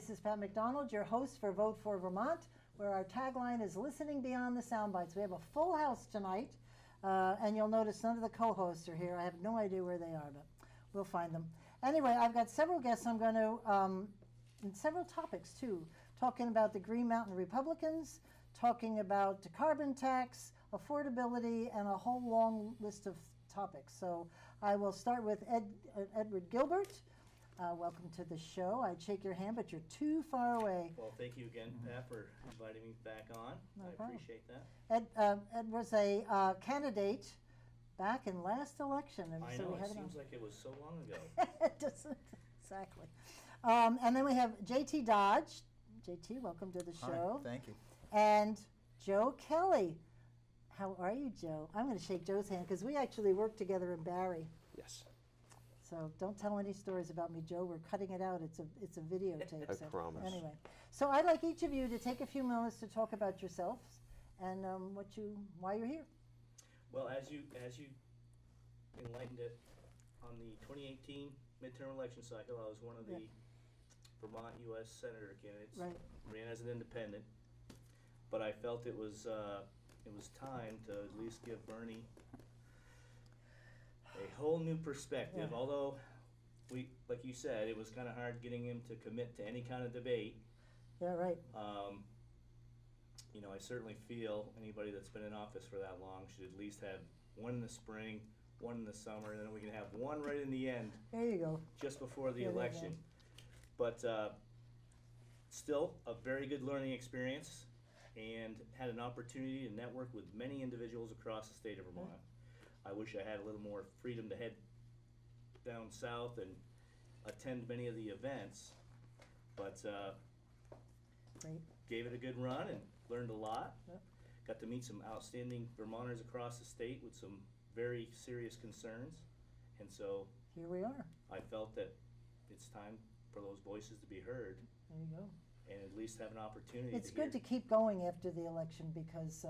This is Pat McDonald, your host for Vote for Vermont, where our tagline is listening beyond the sound bites. We have a full house tonight, and you'll notice none of the co-hosts are here. I have no idea where they are, but we'll find them. Anyway, I've got several guests. I'm going to, and several topics too, talking about the Green Mountain Republicans, talking about the carbon tax, affordability, and a whole long list of topics. So I will start with Edward Gilbert. Welcome to the show. I'd shake your hand, but you're too far away. Well, thank you again, Pat, for inviting me back on. No I problem. appreciate that. Ed was a candidate back in last election. And I so know, we it had seems like it was so long ago. It doesn't, exactly. And then we have JT Dodge. JT, welcome to the show. Hi, thank you. And Joe Kelly. How are you, Joe? I'm going to shake Joe's hand because we actually worked together in Barrie. Yes. So don't tell any stories about me, Joe. We're cutting it out. It's a videotape. I promise. Anyway, so I'd like each of you to take a few minutes to talk about yourselves and why you're here. Well, as you enlightened it, on the 2018 midterm election cycle, I was one of the Vermont U.S. Senator candidates. Right. Ran as an independent, but I felt it was time to at least give Bernie a whole new perspective. Yeah. Although, like you said, it was kind of hard getting him to commit to any kind of debate. Yeah, right. I certainly feel anybody that's been in office for that long should at least have one in the spring, one in the summer, and then we can have one right in the end, There you go. just before the Yeah, election. But still, a very good learning experience, and had an opportunity to network with many individuals across the state of Vermont. I wish I had a little more freedom to head down south and attend many of the events, but Great. gave it a good run and learned a lot. Yep. Got to meet some outstanding Vermonters across the state with some very serious concerns, and so Here we are. I felt that it's time for those voices to be heard There you go. and at least have an opportunity It's to good to hear. keep going after the election because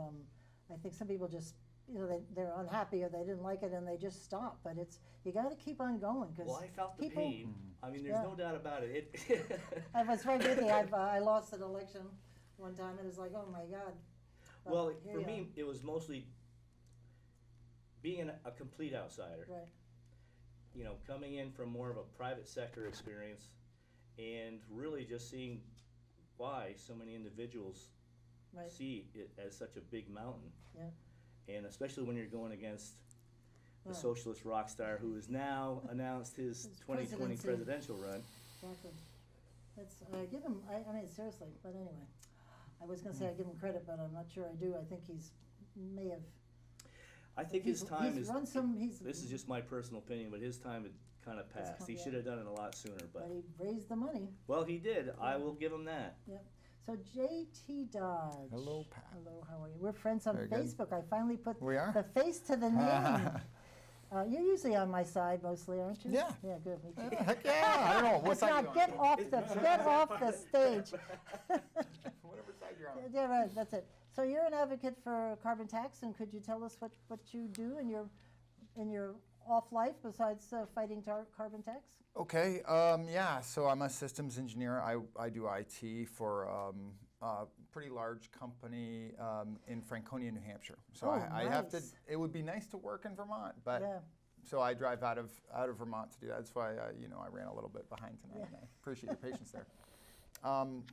I think some people just, they're unhappy or they didn't like it and they just stop. But you got to keep on going because Well, I felt the people. pain. I mean, there's Yeah. no doubt about it. I was right with you. I lost an election one time and it's like, oh my God. But Well, here for you me, it was mostly being a complete outsider. are. Right. Coming in from more of a private sector experience and really just seeing why so many individuals Right. see it as such a big mountain. Yeah. And especially when you're going against the Yeah. socialist rock star who has now announced his His 2020 presidency. presidential run. Exactly. Let's give him. I mean, seriously. But anyway, I was going to say I give him credit, but I'm not sure I do. I think may have. I think his time he's is. run some. This is just my personal opinion, but his time had kind of passed. He yeah. should have done it a lot sooner, But but he raised the money. well, he did. I will give him that. Yep. So JT Dodge. Hello, Pat. Hello, how are you? We're friends on Very good. Facebook. I finally put We are? the face to the name. You're usually on my side mostly, aren't you? Yeah. Yeah, good. Me too. Heck yeah, I don't know. What Let's side not you on? get off the stage. Whatever side you're on. Yeah, right. That's it. So you're an advocate for carbon tax, and could you tell us what you do in your off life besides fighting carbon tax? Okay, yeah, so I'm a systems engineer. I do IT for a pretty large company in Franconia, New Hampshire. So Oh, I have to, nice. it would be nice to work in Vermont, but Yeah. so I drive out of Vermont to do that. That's why I ran a little bit behind tonight. Yeah. And I appreciate your patience there.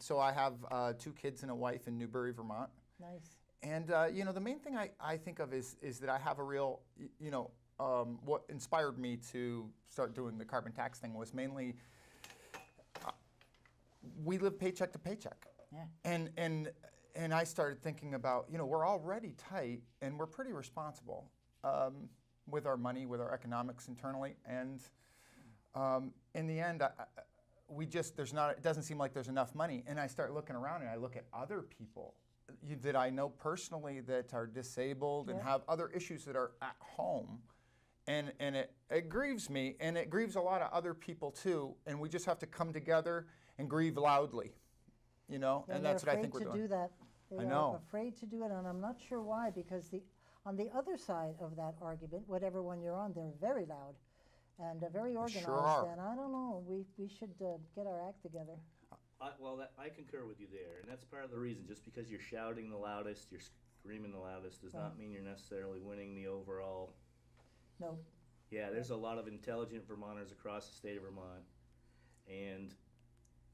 So I have 2 kids and a wife in Newbury, Vermont. Nice. And the main thing I think of is that I have a real, what inspired me to start doing the carbon tax thing was mainly we live paycheck to paycheck. Yeah. And I started thinking about, we're already tight and we're pretty responsible with our money, with our economics internally. And in the end, it doesn't seem like there's enough money. And I start looking around and I look at other people that I know personally that are disabled and Yeah. have other issues that are at home. And it grieves me, and it grieves a lot of other people too. And we just have to come together and grieve loudly, and that's what I think we're They're afraid to doing. do that. They I know. are afraid to do it, and I'm not sure why, because on the other side of that argument, whatever one you're on, they're very loud and very organized. sure are. And I don't know, we should get our act together. I concur with you there, and that's part of the reason. Just because you're shouting the loudest, you're screaming the loudest, does not mean you're necessarily winning the overall. No. Yeah, there's a lot of intelligent Vermonters across the state of Vermont, and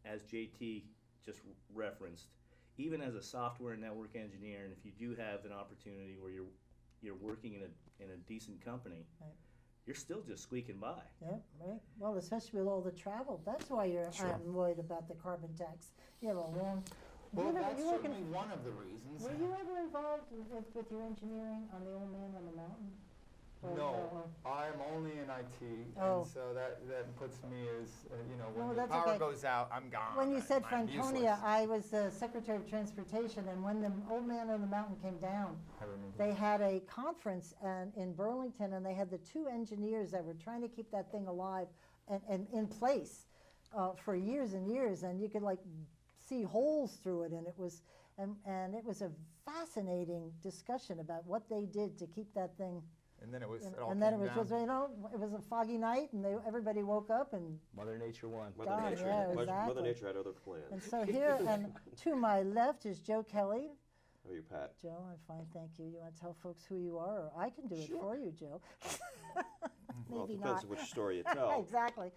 as JT just referenced, even as a software and network engineer, and if you do have an opportunity where you're working in a decent company, Right. you're still just squeaking by. Yeah, right. Well, especially with all the travel. That's why I'm worried about the carbon tax. You have a long. Well, that's certainly one of the reasons. Were you ever involved with your engineering on the Old Man on the Mountain? No, I'm only in IT, Oh. and so that puts me as, when No, the that's power okay. goes out, I'm gone. When you said I'm Franconia, useless. I was the Secretary of Transportation, and when the Old Man on the Mountain came down, I remember. they had a conference in Burlington, and they had the two engineers that were trying to keep that thing alive and in place for years and years, and you could like see holes through it, and it was a fascinating discussion about what they did to keep that thing. And then it was, it all And then it came was down. just, it was a foggy night, and everybody woke up, and Mother Nature won. God, yeah, exactly. Mother Nature had other plans. And so here, and to my left is Joe Kelly. How are you, Pat? Joe, I'm fine, thank you. You want to tell folks who you are, or I can do it for you, Joe? Well, Maybe it depends not. on which story you tell. Exactly.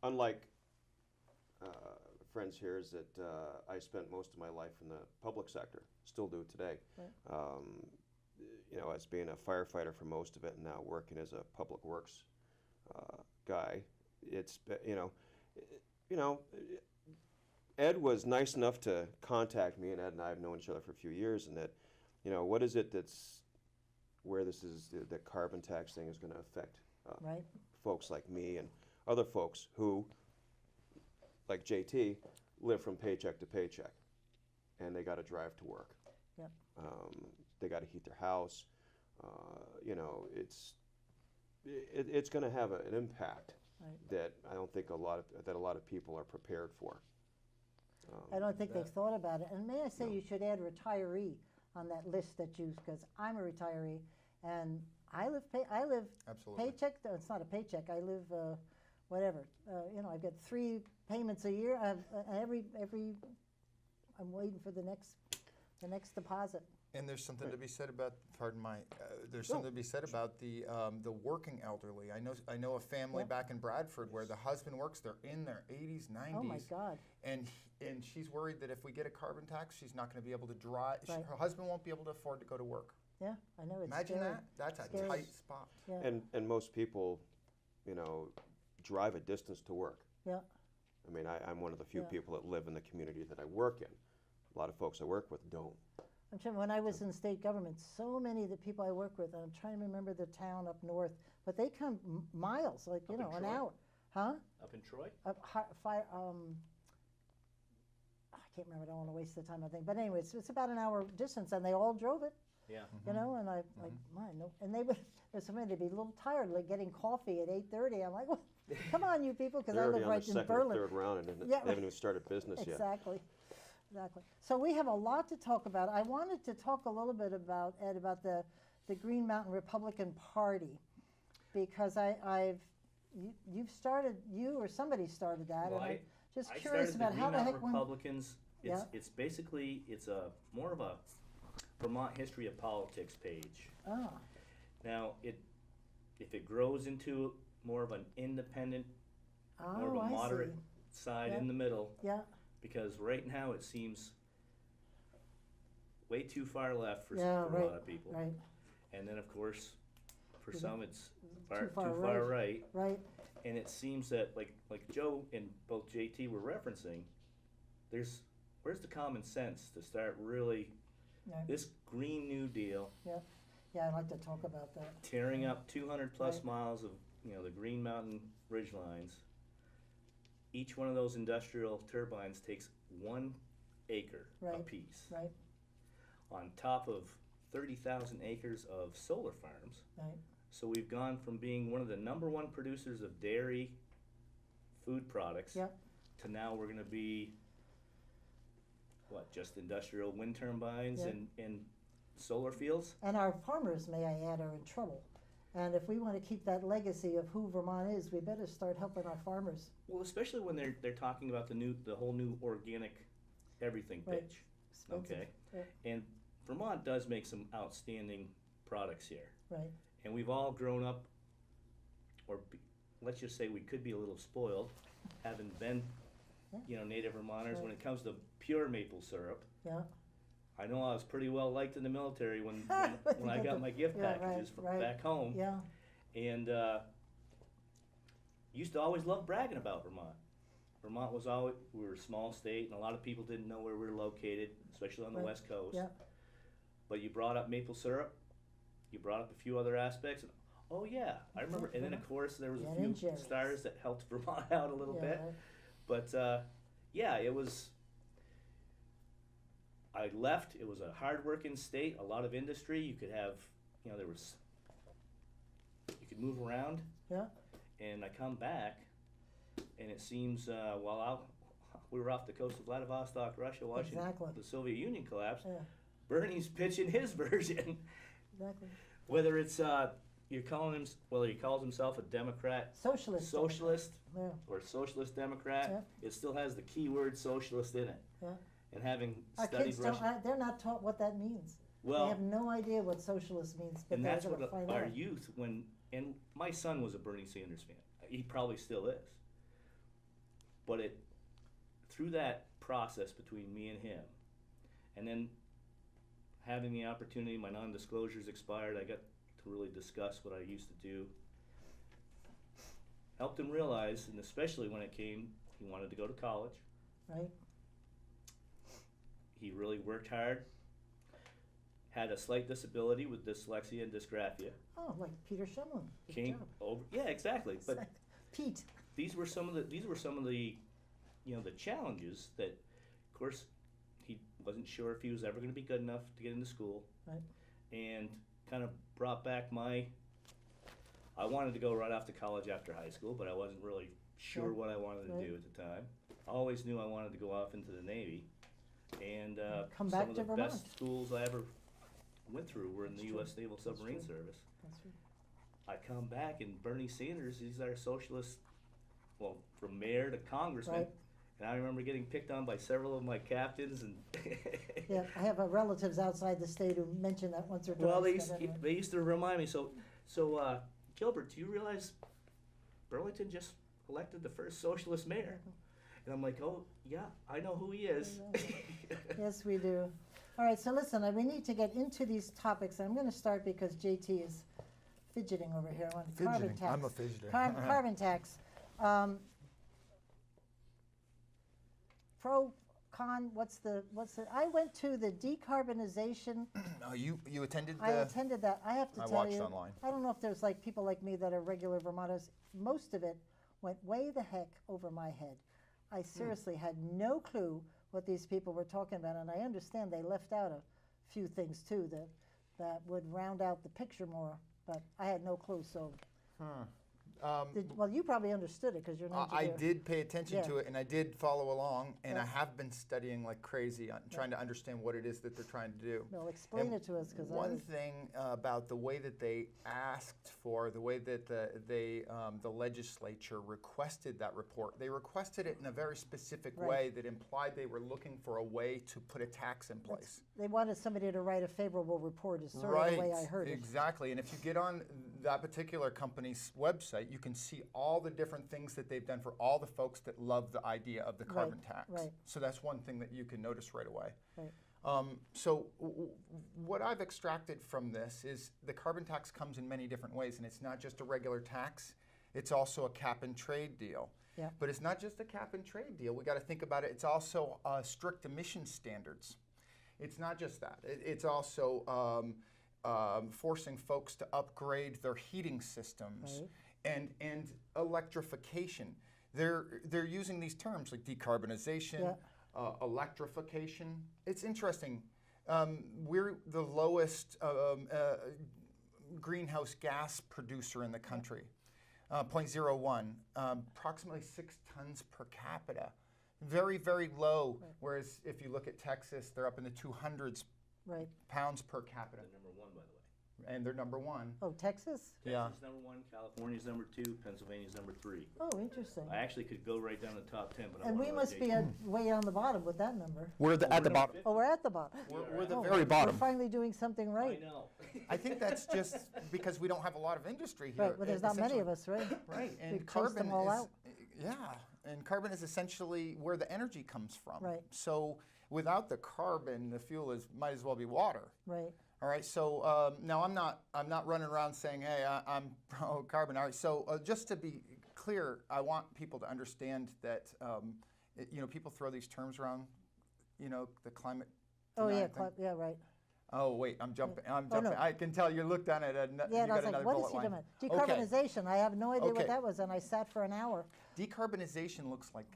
Unlike friends here, is that I spent most of my life in the public sector, still do today. Right. As being a firefighter for most of it, and now working as a public works guy, it's Ed was nice enough to contact me, and Ed and I have known each other for a few years, and that, what is it where this is, the carbon tax thing is going to affect Right. folks like me and other folks who, like JT, live from paycheck to paycheck, and they got to drive to work. Yep. They got to heat their house. It's going to have an impact Right. that I don't think a lot of people are prepared for. I don't think they've thought about it. And may I say, you should add retiree on that list that you, because I'm a retiree, and I live Absolutely. paycheck. It's not a paycheck. I live whatever. I've got 3 payments a year. I'm waiting for the next deposit. And there's something to be said about, there's something to be said about the working elderly. I know a family Yep. back in Bradford where the husband works. They're in their 80s, 90s. Oh my God. And she's worried that if we get a carbon tax, she's not going to be able to drive. Right. Her husband won't be able to afford to go to work. Yeah, I know it's Imagine scary. that. That's a Scary. tight spot. Yeah. And most people, drive a distance to work. Yeah. I mean, I'm one of the few Yeah. people that live in the community that I work in. A lot of folks I work with don't. I'm sure when I was in state government, so many of the people I work with, I'm trying to remember the town up north, but they come miles, like, Up in an Troy? hour. Huh? Up in Troy? I can't remember, I don't want to waste the time, I think. But anyway, it's about an hour distance, and they all drove it, Yeah. and I, like, mine, no. And they would, there's somebody, they'd be a little tired, like getting coffee at 8:30. I'm like, well, come on, you people, because I They're already live on right the in second or Berlin. third round, and Yeah, they haven't even started business yet. Exactly. So we have a lot to talk about. I wanted to talk a little bit about, Ed, about the Green Mountain Republican Party, because you've started, you or somebody started that, Well, and I'm just I curious started about how the Green heck Mountain Republicans. Yeah. It's basically more of a Vermont history of politics page. Oh, Now, if it grows into more of an independent, more of a I moderate see. side Yeah. in the middle, Yeah, because right now it seems way too far left for, Yeah, for a lot of people. right, And then, of course, for Yeah. some it's Too too far far right. right. And it seems that, like Joe and both JT were referencing, where's the common sense to start really, Right. this Green New Deal, Yeah, I'd like to talk about that. tearing up 200 plus Right. miles of, the Green Mountain ridge lines. Each one of those industrial turbines takes 1 acre Right. apiece, Right, on top of 30,000 acres of solar farms. right. So we've gone from being one of the #1 producers of dairy food products Yep. to now we're going to be, just industrial wind turbines Yeah. and solar fields? And our farmers, may I add, are in trouble. And if we want to keep that legacy of who Vermont is, we better start helping our farmers. Well, especially when they're talking about the whole new organic everything Right. pitch. Expensive. Okay. Yeah. And Vermont does make some outstanding products here. Right. And we've all grown up, let's just say we could be a little spoiled, having been, Yeah. native Vermonters. Right. When it comes to pure maple syrup, Yeah. I know I was pretty well liked in the military when You I got got the- my gift yeah, packages right, right. back home. Yeah. And used to always love bragging about Vermont. Vermont was always, we were a small state, and a lot of people didn't know where we were located, especially on the Right. West Coast. Yeah. But you brought up maple syrup, you brought up a few other aspects, and oh yeah, I remember. And then of course there was a Ben few and Jerry's. stars that helped Vermont out a little Yeah, bit. right. But yeah, it was. I left. It was a hard-working state. A lot of industry. You could have, there was. You could move around. Yeah. And I come back, and it seems we were off the coast of Vladivostok, Russia, watching Exactly. the Soviet Union collapse. Yeah. Bernie's pitching his version. Exactly. Whether it's whether he calls himself a Democrat, Socialist. socialist, Yeah. or socialist Democrat, Yeah. it still has the keyword socialist in it. Yeah. And having Our studied kids Russian, they're not taught what that means. They well, have no idea what socialist means, but and they're that's going to what find our out. youth, and my son was a Bernie Sanders fan. He probably still is. But through that process between me and him, and then having the opportunity, my non-disclosures expired, I got to really discuss what I used to do. Helped him realize, and especially when he wanted to go to college. Right. He really worked hard. Had a slight disability with dyslexia and dysgraphia. Oh, like Peter Shumlin. Good Came job. over, yeah, exactly. But Pete. these were some of the the challenges that, of course, he wasn't sure if he was ever going to be good enough to get into school. Right. And kind of brought back I wanted to go right off to college after high school, but I wasn't really sure Sure. what I wanted to Right. do at the time. I always knew I wanted to go off into the Navy. And Come some back of to the Vermont. best schools I ever went through were in That's the true. U.S. Naval Submarine true. Service. That's right. I come back, and Bernie Sanders, he's our socialist, well, from mayor to congressman. Right. And I remember getting picked on by several of my captains. And Yeah, I have relatives outside the state who mentioned that once or twice. well, but anyway. they used to remind me. So Gilbert, do you realize Burlington just elected the first socialist mayor? And I'm like, oh yeah, I know who he is. Yes, we do. All right, so listen, we need to get into these topics. I'm going to start because JT is fidgeting over here on carbon Fidgeting. tax. I'm a fidgeter. Carbon tax. Pro, con, what's the? I went to the decarbonization. Oh, you attended the. I attended that. I have to I tell watched you, online. I don't know if there's like people like me that are regular Vermonters. Most of it went way the heck over my head. I seriously had no clue what these people were talking about, and I understand they left out a few things too that would round out the picture more. But I had no clue. So, well, you probably understood it because you're an I engineer. did pay attention Yeah. to it, and I did follow along, and I Yeah. have been studying like crazy on trying to understand what it is that they're trying to do. Well, explain And it to us because one thing about the way that they asked for, the way that the legislature requested that report, they requested it in a very specific Right. way that implied they were looking for a way to put a tax in place. they wanted somebody to write a favorable report. Is sort Right, of the way I heard it. exactly. And if you get on that particular company's website, you can see all the different things that they've done for all the folks that love the idea of the carbon tax. right. So that's one thing that you can notice right away. Right. So what I've extracted from this is the carbon tax comes in many different ways, and it's not just a regular tax, it's also a cap and trade deal. Yeah. But it's not just a cap and trade deal. We got to think about it. It's also strict emission standards. It's not just that. It's also forcing folks to upgrade their heating systems Right. and electrification. They're using these terms like decarbonization, electrification. It's interesting. We're the lowest greenhouse gas producer in the country, 0.01, approximately 6 tons per capita. Very, very low. Right. Whereas if you look at Texas, they're up in the 200s Right. pounds per capita. The number one, by the way. and they're number one. Oh, Texas? Yeah. Texas #1, California's #2, Pennsylvania's #3. Oh, interesting. I actually could go right down the top 10, but I And don't we wanna must be way on the bottom with that number. We're Oh, at the we're bottom. number Oh, we're at the bottom. We're the Oh, very bottom. We're finally doing something I right. know. I think that's just because we don't have a lot of industry here. Right, well, there's not many of us, right? Right, We and phased carbon them all is, out. yeah, and carbon is essentially where the energy comes from. Right. So without the carbon, the fuel might as well be water. Right. All right. So now I'm not running around saying, hey, I'm pro carbon. All right. So just to be clear, I want people to understand that people throw these terms around. The climate. Oh, yeah, denial thing. yeah, right. Oh wait, I'm jumping. I'm Oh, jumping. no. I can tell you looked on it. And Yeah, you and I got was like, another what is bullet he line. doing? Okay. Decarbonization. I have no idea Okay. what that was, and I sat for an hour. Decarbonization looks like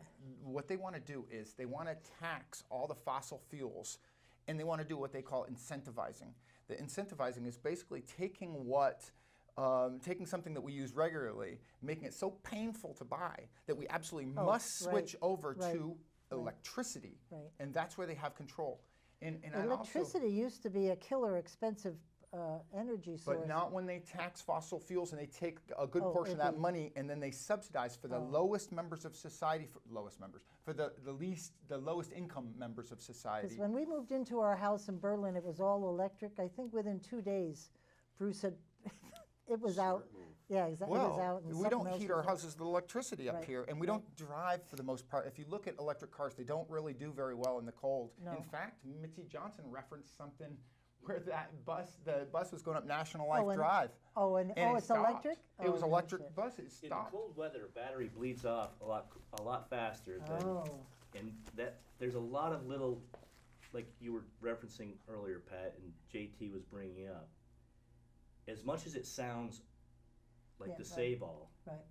what they want to do is they want to tax all the fossil fuels, and they want to do what they call incentivizing. The incentivizing is basically taking taking something that we use regularly, making it so painful to buy that we absolutely Oh, must switch right, over right, to electricity, Right. and that's where they have control. And I also, Electricity used to be a killer expensive energy source. but not when they tax fossil fuels and they take a good Oh, portion of that okay. money and then they subsidize for the lowest members of society, for the lowest income members of society. Because when we moved into our house in Berlin, it was all electric. I think within 2 days, Bruce had, it was out. Yeah, exactly. It was out. And We something don't else heat was our out. houses with electricity up Right, here, and we don't drive for the most part. If you look at electric cars, they don't really do very well in the cold. No. In fact, Mitzi Johnson referenced something where the bus was going up National Life Drive. Oh, and it it's stopped. electric? It was Oh, no electric shit. bus. It In stopped. cold weather, a battery bleeds off a lot faster than, Oh, and that there's a lot of little, like you were referencing earlier, Pat, and JT was bringing up. As much as it sounds like Yeah, the right. save all, right.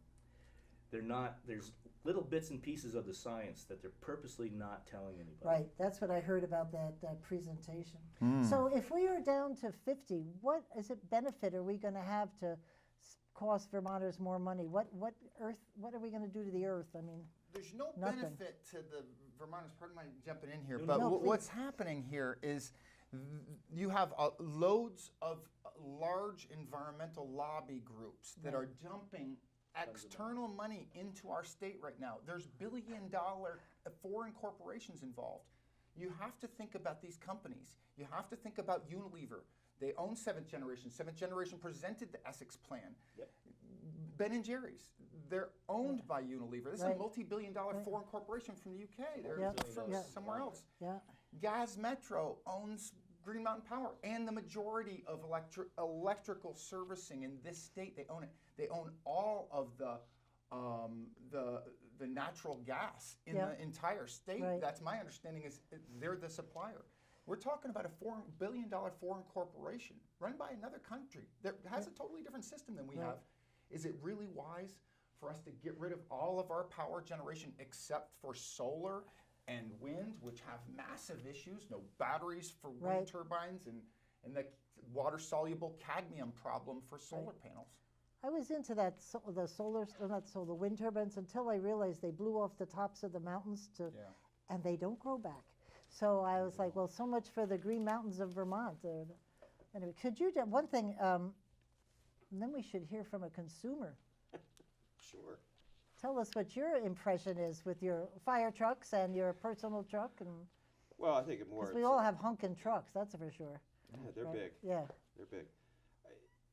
they're not. There's little bits and pieces of the science that they're purposely not telling anybody. Right, that's what I heard about that presentation. Hmm. So if we are down to 50, what is it benefit are we going to have to cost Vermonters more money? What are we going to do to the earth? I mean, There's no Nothing. benefit to the Vermonters. Pardon my jumping in here, No, but no, please. what's happening here is you have loads of large environmental lobby groups that are dumping external money into our state right now. There's billion-dollar foreign corporations involved. You have to think about these companies. You have to think about Unilever. They own Seventh Generation. Seventh Generation presented the Essex Plan. Yep. Ben & Jerry's, they're owned by Unilever. This is Right. a multi-billion-dollar Right. from corporation from the UK. They're Yeah. from Yeah. somewhere else. yeah, Gas Metro owns Green Mountain Power, and the majority of electrical servicing in this state, they own it. They own all of the natural gas in Yeah. the entire state. Right. That's my understanding. Is they're the supplier. We're talking about a $4 billion foreign corporation run by another country that has a totally different system than we Right. have. Is it really wise for us to get rid of all of our power generation except for solar and wind, which have massive issues? No batteries for wind Right. turbines and the water-soluble cadmium problem for solar panels. I was into that the wind turbines until I realized they blew off the tops of the mountains and they don't grow back. So I was like, well, so much for the Green Mountains of Vermont. Anyway, could you one thing? And then we should hear from a consumer. Sure. Tell us what your impression is with your fire trucks and your personal truck, and Well, I think it more. because we all have honking trucks, that's for sure. Yeah, they're right? big. Yeah, They're big.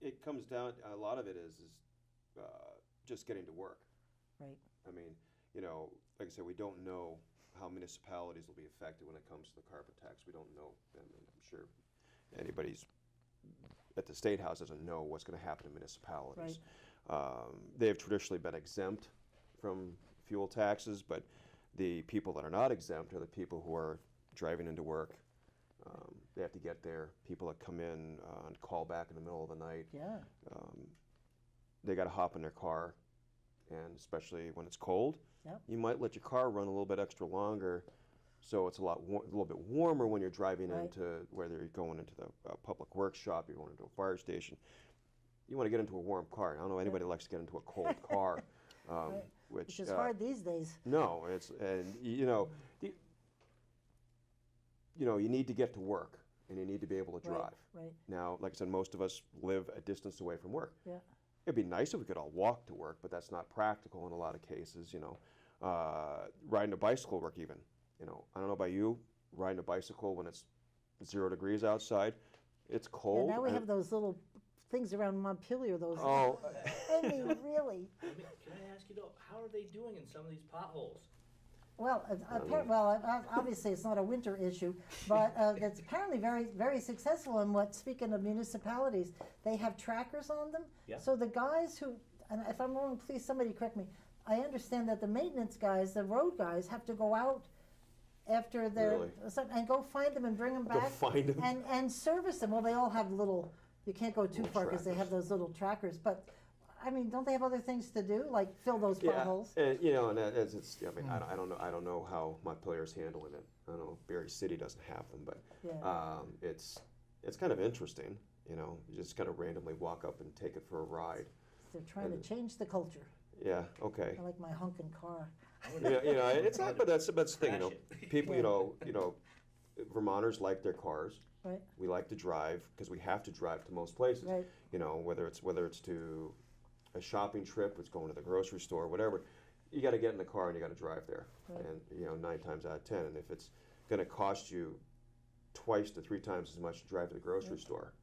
It comes down. A lot of it is just getting to work. right. I mean, like I said, we don't know how municipalities will be affected when it comes to the carbon tax. We don't know. I mean, I'm sure anybody's at the State House doesn't know what's going to happen to municipalities. They have traditionally been exempt from fuel taxes, but the people that are not exempt are the people who are driving into work. They have to get there. People that come in on call back in the middle of the night. Yeah, They got to hop in their car, and especially when it's cold, Yep. you might let your car run a little bit extra longer, so it's a little bit warmer when you're driving Right. into, whether you're going into the public workshop, you're going into a fire station. You want to get into a warm car. I don't know anybody likes to get into a cold car, which is hard these days. No, you need to get to work. and you need to be able to Right, drive. right. Now, like I said, most of us live a distance away from work. Yeah. It'd be nice if we could all walk to work, but that's not practical in a lot of cases, you know. Riding a bicycle work even, you know. I don't know about you, riding a bicycle when it's 0 degrees outside, it's Yeah, cold. now we and- have those little things around Montpelier, those. Oh, I mean, really. Can I ask you though, how are they doing in some of these potholes? Well, obviously it's not a winter issue, but it's apparently very, very successful. And speaking of municipalities, they have trackers on them. Yeah. So the guys who, and if I'm wrong, please somebody correct me. I understand that the maintenance guys, the road guys, have to go out after their Really? and go find them and bring them Go back find 'em? and service them. Well, they all have little. You can't go too Little far because they have trackers. those little trackers, but. I mean, don't they have other things to do, like fill those potholes? and you know, and it's. I mean, I don't know. I don't know how Montpelier's handling it. I don't know. Berry City doesn't have them, but Yeah. it's kind of interesting. You know, you just kind of randomly walk up and take it for a ride. They're trying to change the culture. Yeah. Okay. I like my honking car. You know, it's not. But that's the thing. You know, Crash people. Yeah. You know, Vermonters like their cars. Right. We like to drive because we have to drive to most places. Right. You know, whether it's to a shopping trip, it's going to the grocery store, whatever. You got to get in the car and you got to drive there. Right. And you know, 9 times out of 10, and if it's going to cost you 2 to 3 times as much to drive to the grocery store,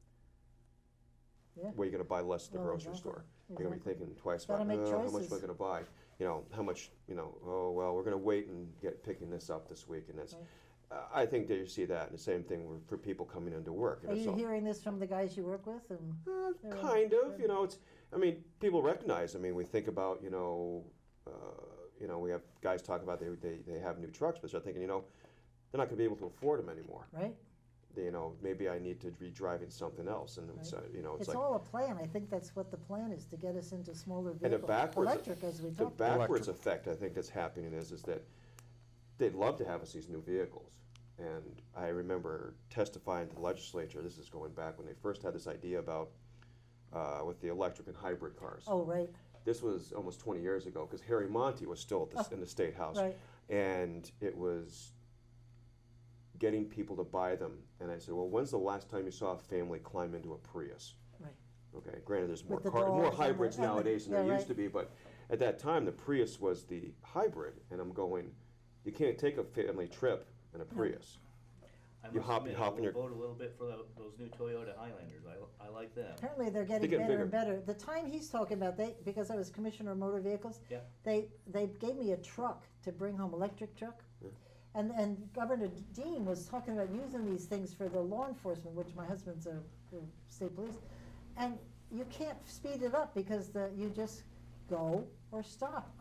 Yeah. where you're going to buy less at the Well, grocery exactly. store. You're going to be thinking twice Gotta about make how much am I choices. going to buy? You know, how much? You know, oh well, we're going to wait and get picking this up this week, and that's. Right. I think that you see that, and the same thing for people coming into work. Are you so- hearing this from the guys you work with? And they're- Kind of, you know. It's. I mean, people recognize. I mean, we think about, you know, we have guys talk about they have new trucks, but they're thinking, you know, they're not going to be able to afford them anymore. right? You know, maybe I need to be driving something else, and it's, you know, it's It's like all a plan. I think that's what the plan is, to get us into smaller and vehicles. the backwards, Electric, as we the talked about. backwards effect I think that's happening is that they'd love to have us these new vehicles. And I remember testifying to the legislature. This is going back when they first had this idea about with the electric and hybrid cars. Oh, right, This was almost 20 years ago because Harry Monty was still in the State House. right. And it was getting people to buy them. And I said, well, when's the last time you saw a family climb into a Prius? Right. Okay, granted, there's more With the more doors and hybrids the- and the- nowadays than yeah, there right. used to be, but at that time, the Prius was the hybrid. And I'm going, you can't take a family trip in a Prius. I You must hop- admit, you hop I in your- will vote a little bit for those new Toyota Highlanders. I like them. Apparently, they're getting getting better bigger. and better. The time he's talking about, because I was commissioner of motor vehicles, Yeah. they gave me a truck to bring home, electric truck. And Governor Dean was talking about using these things for the law enforcement, which my husband's a state police. And you can't speed it up because you just go or stop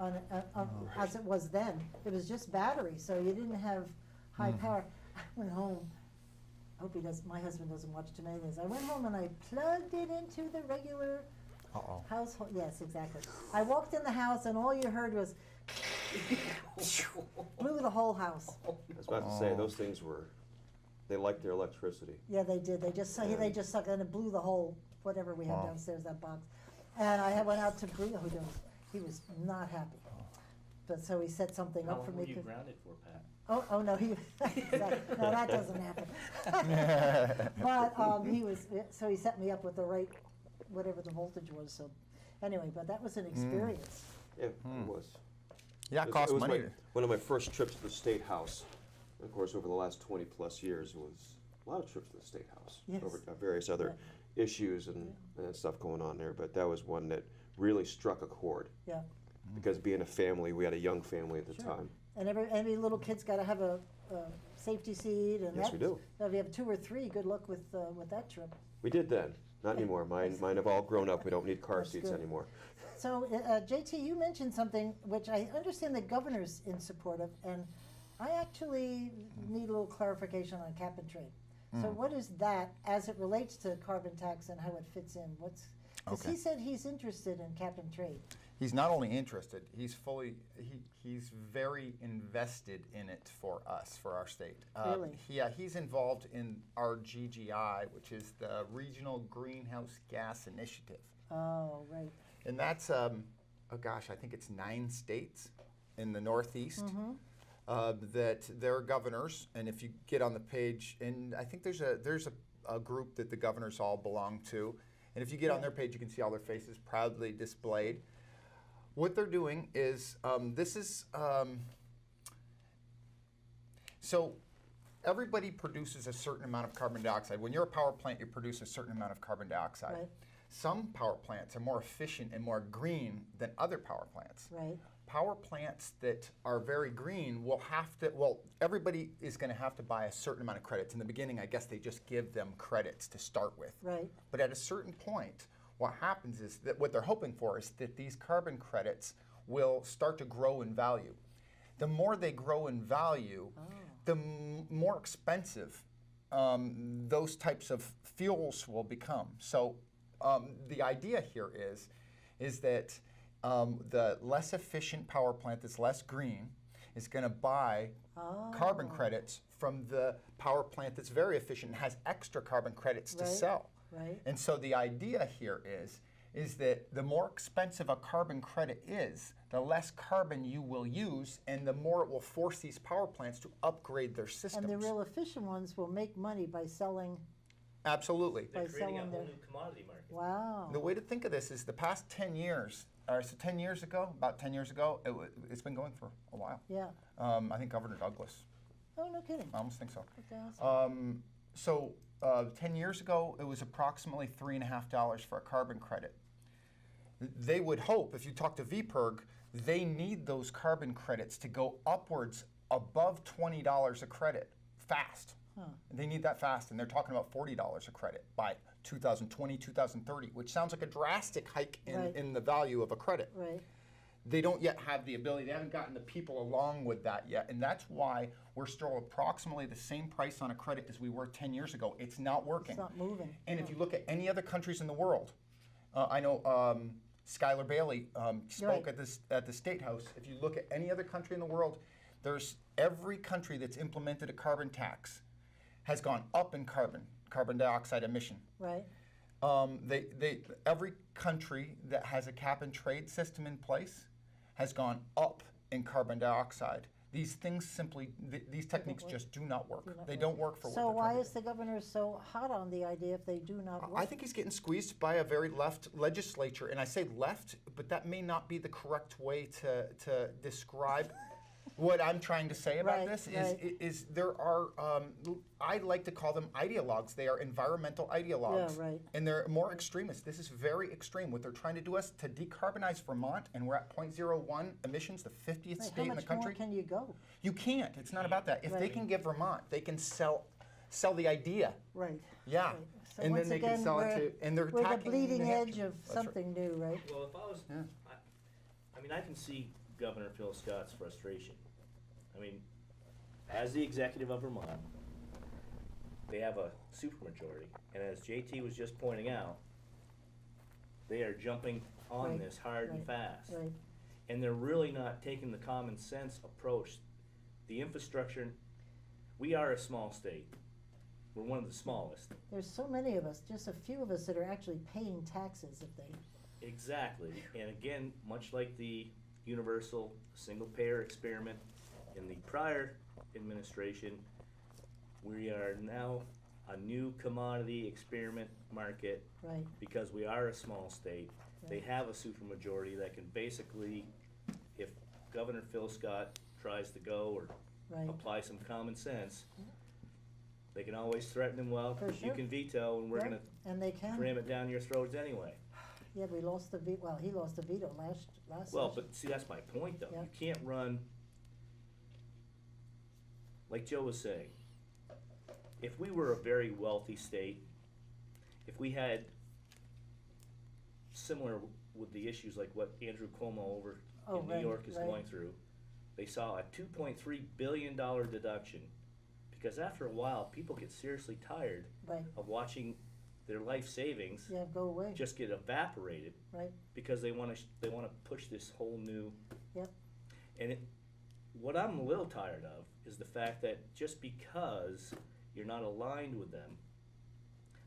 as it was then. It was just battery, so you didn't have high power. I went home. I hope my husband doesn't watch too many of this. I went home and I plugged it into the regular Uh-oh. household. Yes, exactly. I walked in the house and all you heard was blew the whole house. I was about to say, those things they liked their electricity. Yeah, they did. They just sucked and it blew the whole whatever we had Wow. downstairs, that box. And I went out to breathe. He was not happy. But so he set something How up for long me. were you 'cause- grounded for, Pat? Oh no, no, that doesn't happen. But he set me up with the right, whatever the voltage was. So anyway, but that was an experience. Yeah, it was. Yeah, It it was- costs it was money. one of my first trips to the State House. Of course, over the last 20 plus years, it was a lot of trips to the State House Yes. over various other issues and stuff going on there. But that was one that really struck a chord Yeah. because being a family, we had a young family at the Sure. time. And every little kid's got to have a safety seat, and Yes, we do. So if you have 2 or 3, good luck with that trip. We did then. Not anymore. Mine have all grown up. We don't need car That's seats good. anymore. So JT, you mentioned something which I understand the governor's in support of, and I actually need a little clarification on cap and trade. So what is that as it relates to carbon tax and how it fits in? Because Okay. he said he's interested in cap and trade. He's not only interested, he's very invested in it for us, for our state. Really? He's involved in our GGI, which is the Regional Greenhouse Gas Initiative. Oh, right. And that's, I think it's 9 states in the Northeast. that their governors, and if you get on the page, and I think there's a group that the governors all belong to, and if you get on their page, you can see all their faces proudly displayed. What they're doing is, so everybody produces a certain amount of carbon dioxide. When you're a power plant, you produce a certain amount of carbon dioxide. Right. Some power plants are more efficient and more green than other power plants. Right. Power plants that are very green will have to, everybody is going to have to buy a certain amount of credits. In the beginning, I guess they just give them credits to start with. Right. But at a certain point, what happens is that what they're hoping for is that these carbon credits will start to grow in value. The more they grow in value, the more expensive those types of fuels will become. So the idea here is that the less efficient power plant that's less green is going to buy carbon credits from the power plant that's very efficient and has extra carbon credits to sell. Right. And so the idea here is that the more expensive a carbon credit is, the less carbon you will use, and the more it will force these power plants to upgrade their systems. And the real efficient ones will make money by selling. Absolutely. They're By creating a selling whole their- new commodity market. Wow. The way to think of this is the past 10 years, or so 10 years ago, about 10 years ago, it's been going for a while. Yeah. I think Governor Douglas, Oh, no kidding. I almost think so. That's awesome. 10 years ago, it was approximately $3.50 for a carbon credit. They would hope, if you talk to VPIRG, they need those carbon credits to go upwards above $20 a credit fast. They need that fast, and they're talking about $40 a credit by 2020, 2030, which sounds like a drastic hike in the value of a credit. Right. They don't yet have the ability, they haven't gotten the people along with that yet, and that's why we're still approximately the same price on a credit as we were 10 years ago. It's not working. It's not moving. And if you look at any other countries in the world, I know Skylar Bailey spoke at the State House. If you look at any other country in the world, there's every country that's implemented a carbon tax has gone up in carbon dioxide emission. Right. Every country that has a cap and trade system in place has gone up in carbon dioxide. These things simply, these techniques just do not work. They don't work for what So they're why trying to is the governor so hot on the idea if they do not work? I think he's getting squeezed by a very left legislature, and I say left, but that may not be the correct way to describe what I'm trying to say about this. Is there are, I like to call them ideologues. They are environmental ideologues. Yeah, right. And they're more extremists. This is very extreme. What they're trying to do is to decarbonize Vermont, and we're at 0.01 emissions, the 50th state in the country. How much more can you go? You can't. It's not about that. If they can get Vermont, they can sell the idea. Right. Yeah. Right. So And once then they again, can sell it we're- to, and they're We're the attacking bleeding New edge Hampshire. of That's right. something new, right? Well, if I was, I mean, I can see Governor Phil Scott's frustration. I mean, as the executive of Vermont, they have a supermajority, and as JT was just pointing out, they are jumping on Right, this hard and right, fast. Right. And they're really not taking the common sense approach. The infrastructure, we are a small state. We're one of the smallest. There's so many of us, just a few of us that are actually paying taxes if they. Exactly, and again, much like the universal single-payer experiment in the prior administration, we are now a new commodity experiment market Right. because we are a small state. They Right. have a supermajority that can basically, if Governor Phil Scott tries to go or Right. apply some common sense, they can always threaten him, well, For you sure. can veto and we're Yeah, gonna And they can. cram it down your throats anyway. Yeah, we lost the veto. Well, he lost the veto last Well, session. but see, that's my point, though. Yeah. You can't run, like Joe was saying, if we were a very wealthy state, if we had similar with the issues like what Andrew Cuomo over in New right, York is right. going through, they saw a $2.3 billion deduction, because after a while, people get seriously tired Right. of watching their life savings Yeah, go away. just get evaporated Right. because they want to push this whole new. Yep. And what I'm a little tired of is the fact that just because you're not aligned with them,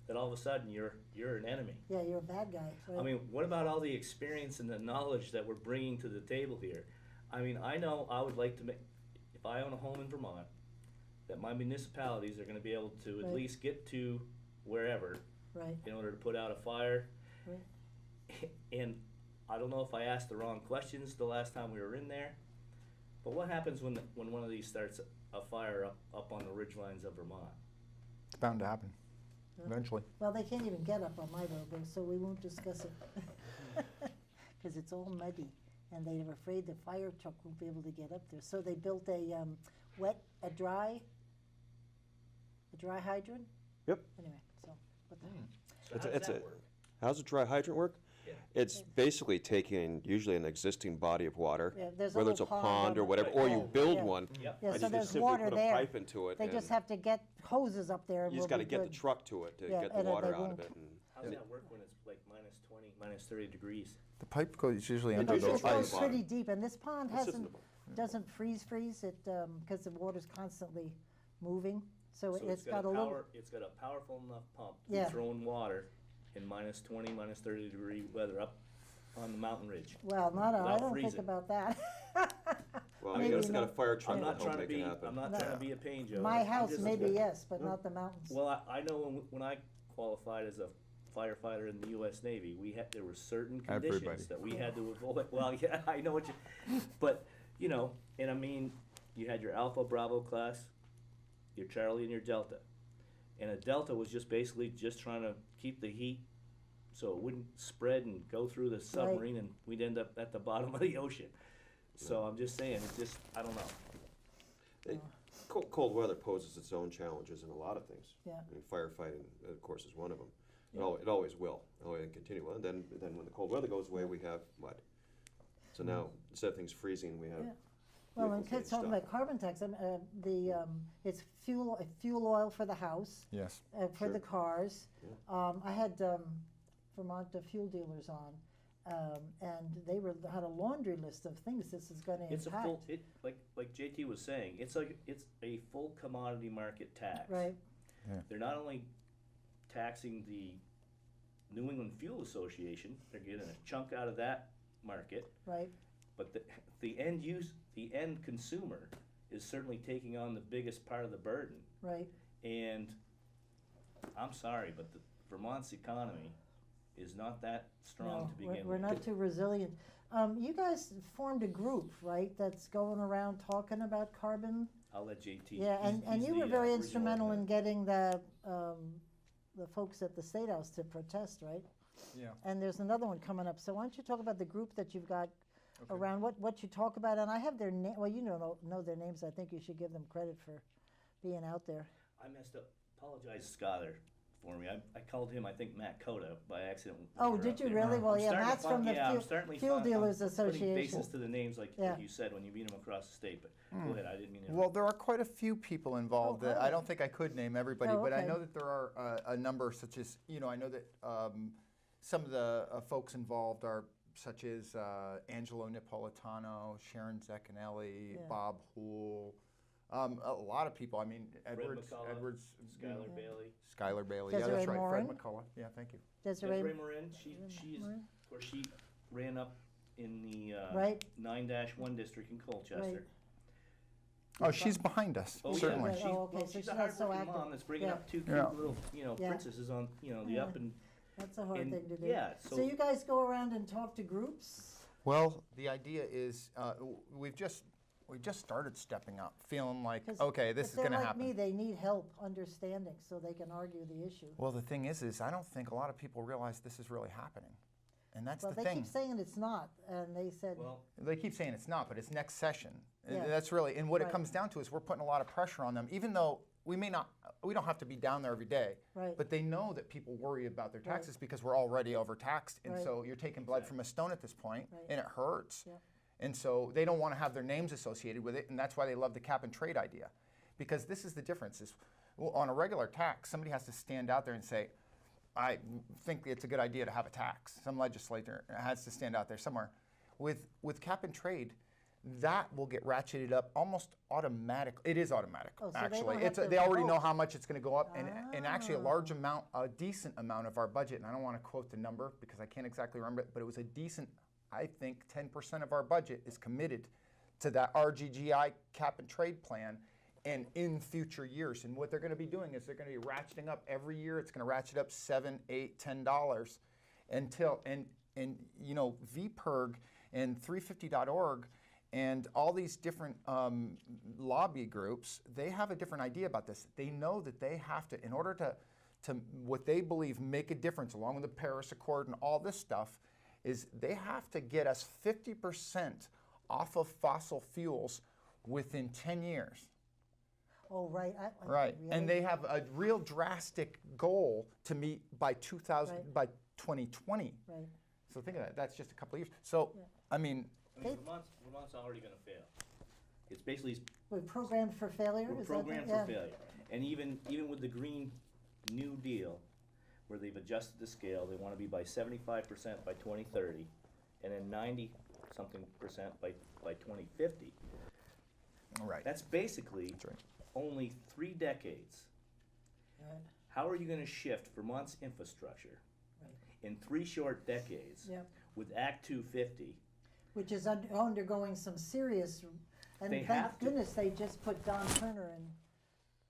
that all of a sudden you're an enemy. Yeah, you're a bad guy. Right? I mean, what about all the experience and the knowledge that we're bringing to the table here? I mean, I know I would like to make, if if I own a home in Vermont, that my municipalities are gonna be able to at Right. least get to wherever Right, in order to put out a fire. right. And I don't know if I asked the wrong questions the last time we were in there, but what happens when one of these starts a fire up on the ridgelines of Vermont? It's bound to happen eventually. Well, they can't even get up on my road, though, so we won't discuss it. Because it's all muddy, and they're afraid the fire truck won't be able to get up there. So they built a dry hydrant? Yep. Anyway, so, but So It's how a- does it's that a- work? How's a dry hydrant work? Yeah. It's basically taking usually an existing body of water, yeah, there's a whether it's a little pond or on it. whatever, Right. or you Oh, build yeah. one. Yep. Yeah, and so you there's just simply water put a there. pipe into it. They and just have to get hoses up there and You we'll just got to be get the good. truck to it to Yeah, get the and water they out of won't. it. And How does that work when it's like minus 20, minus 30 degrees? The pipe goes usually It under goes, the it usually goes ice. pretty deep, and this pond It sits in hasn't, the bottom. doesn't freeze, it, because the water's constantly moving, so So it's got a little, it's got a powerful enough pump to Yeah. be throwing water in minus 20, minus 30 degree weather up on the mountain ridge. well, not, I without don't think freezing. about that. Well, Maybe you just got a not. fire truck I'm to not help trying to make it be, happen. I'm not No. trying to be a pain, Joe. My I'm house, just- maybe yes, but not the mountains. Well, I know when I qualified as a firefighter in the U.S. Navy, there were certain Everybody. conditions that we had to avoid. Well, yeah, I know what you, but, you know, and I mean, you had your Alpha Bravo class, your Charlie and your Delta. And a Delta was just basically just trying to keep the heat so it wouldn't spread and go through the submarine and we'd end up at the bottom of the ocean. So I'm just saying, it's just, I don't know. Cold weather poses its own challenges in a lot of things. Yeah. I mean, firefighting, of course, is one of them. It always will. Always continue. And then when the cold weather goes away, we have what? So now, instead of things freezing, we have. Yeah. Well, and vehicles getting kids talking stuck. about carbon tax, it's fuel oil for the house, Yes. for the Sure. cars. I had Vermont fuel dealers on, and they had a laundry list of things this is gonna It's a impact. full, like JT was saying, it's a full commodity market tax. Right, They're not only taxing the New England Fuel Association, they're getting a chunk out of that market, right, but the end consumer is certainly taking on the biggest part of the burden. right. And I'm sorry, but Vermont's economy is not that strong No, to begin we're with. not too resilient. You guys formed a group, right, that's going around talking about carbon? I'll let JT. Yeah, and he's you the, were very original instrumental in organizer. getting the folks at the State House to protest, right? Yeah. And there's another one coming up, so why don't you talk about the group that you've got Okay. around, what you talk about, and I have their well, you don't know their names, I think you should give them credit for being out there. I messed up. Apologize, Schuyler, for me. I called him, I think, Matt Coda by accident. when Oh, we were did up you there. really? Well, I'm yeah, starting to Matt's from find- the yeah, I'm Fuel- starting to Fuel find- Dealers I'm putting Association. faces to the names like Yeah. you said when you meet them across the state, but go ahead, I didn't mean to. Well, there are quite a few people involved. Oh, That I really? don't think I could name everybody, Oh, but I okay. know that there are a number, such as, I know that some of the folks involved are such as Angelo Napolitano, Sharon Zaccanelli, Yeah. Bob Hool, a lot of people. I mean, Fred Edwards, McCullough, Schuyler Yeah. Bailey. Skylar Bailey. Yeah, Desiree that's right. Morin? Fred McCullough. Yeah, thank you. Desiree Desiree, Morin, she's, Morin? of course, she ran up in the Right. 9-1 district in Colchester. Oh, she's behind us, Oh, yeah. certainly. Right. She's, Oh, okay, well, so she's she's a not so hardworking active. mom that's bringing Yeah. up two cute Yeah. little, Yeah. princesses on, the Yeah. up and. that's a hard and- thing to do. yeah, So so- you guys go around and talk to groups? Well, the idea is we've just started stepping up, feeling like, 'Cause okay, this is going to If they're happen. like me, they need help understanding so they can argue the issue. Well, the thing is I don't think a lot of people realize this is really happening, and that's Well, the they thing. keep saying it's not, and they said, Well, They keep saying it's not, but it's next session. And Yeah. that's really, and what it Right. comes down to is we're putting a lot of pressure on them, even though we don't have to be down there every day, Right. but they know that people worry about their Right. taxes because we're already overtaxed, and Right. so you're taking blood from a stone at this point, Right. and it hurts. Yeah. And so they don't want to have their names associated with it, and that's why they love the cap and trade idea. Because this is the difference, is on a regular tax, somebody has to stand out there and say, I think it's a good idea to have a tax. Some legislator has to stand out there somewhere. With cap and trade, that will get ratcheted up almost automatic. It is automatic, Oh, so they actually. don't have to They already know vote. how much it's going to go up, and actually Ah. a decent amount of our budget, and I don't want to quote the number because I can't exactly remember it, but it was a decent, I think 10% of our budget is committed to that RGGI cap and trade plan and in future years. And what they're going to be doing is they're going to be ratcheting up every year. It's going to ratchet up $7, $8, $10 until, and you know, VPIRG and 350.org and all these different lobby groups, they have a different idea about this. They know that they have to, in order to what they believe make a difference along with the Paris Accord and all this stuff, is they have to get us 50% off of fossil fuels within 10 years. Oh, right. Right, Really? and they have a real drastic goal to meet by 2020. Right. So think of that. That's just a couple of years. So Yeah. I mean, Vermont's already going to fail. It's basically We're programmed for failure? we're Is that programmed the- for failure. And even with the Green New Deal, where they've adjusted the scale, they want to be by 75% by 2030, and then 90-something% by 2050. right. That's basically That's right. only 3 decades. Right. How are you going to shift Vermont's infrastructure in 3 short decades Yep. with Act 250? Which is undergoing some serious, and They thank have to. goodness they just put Don Turner in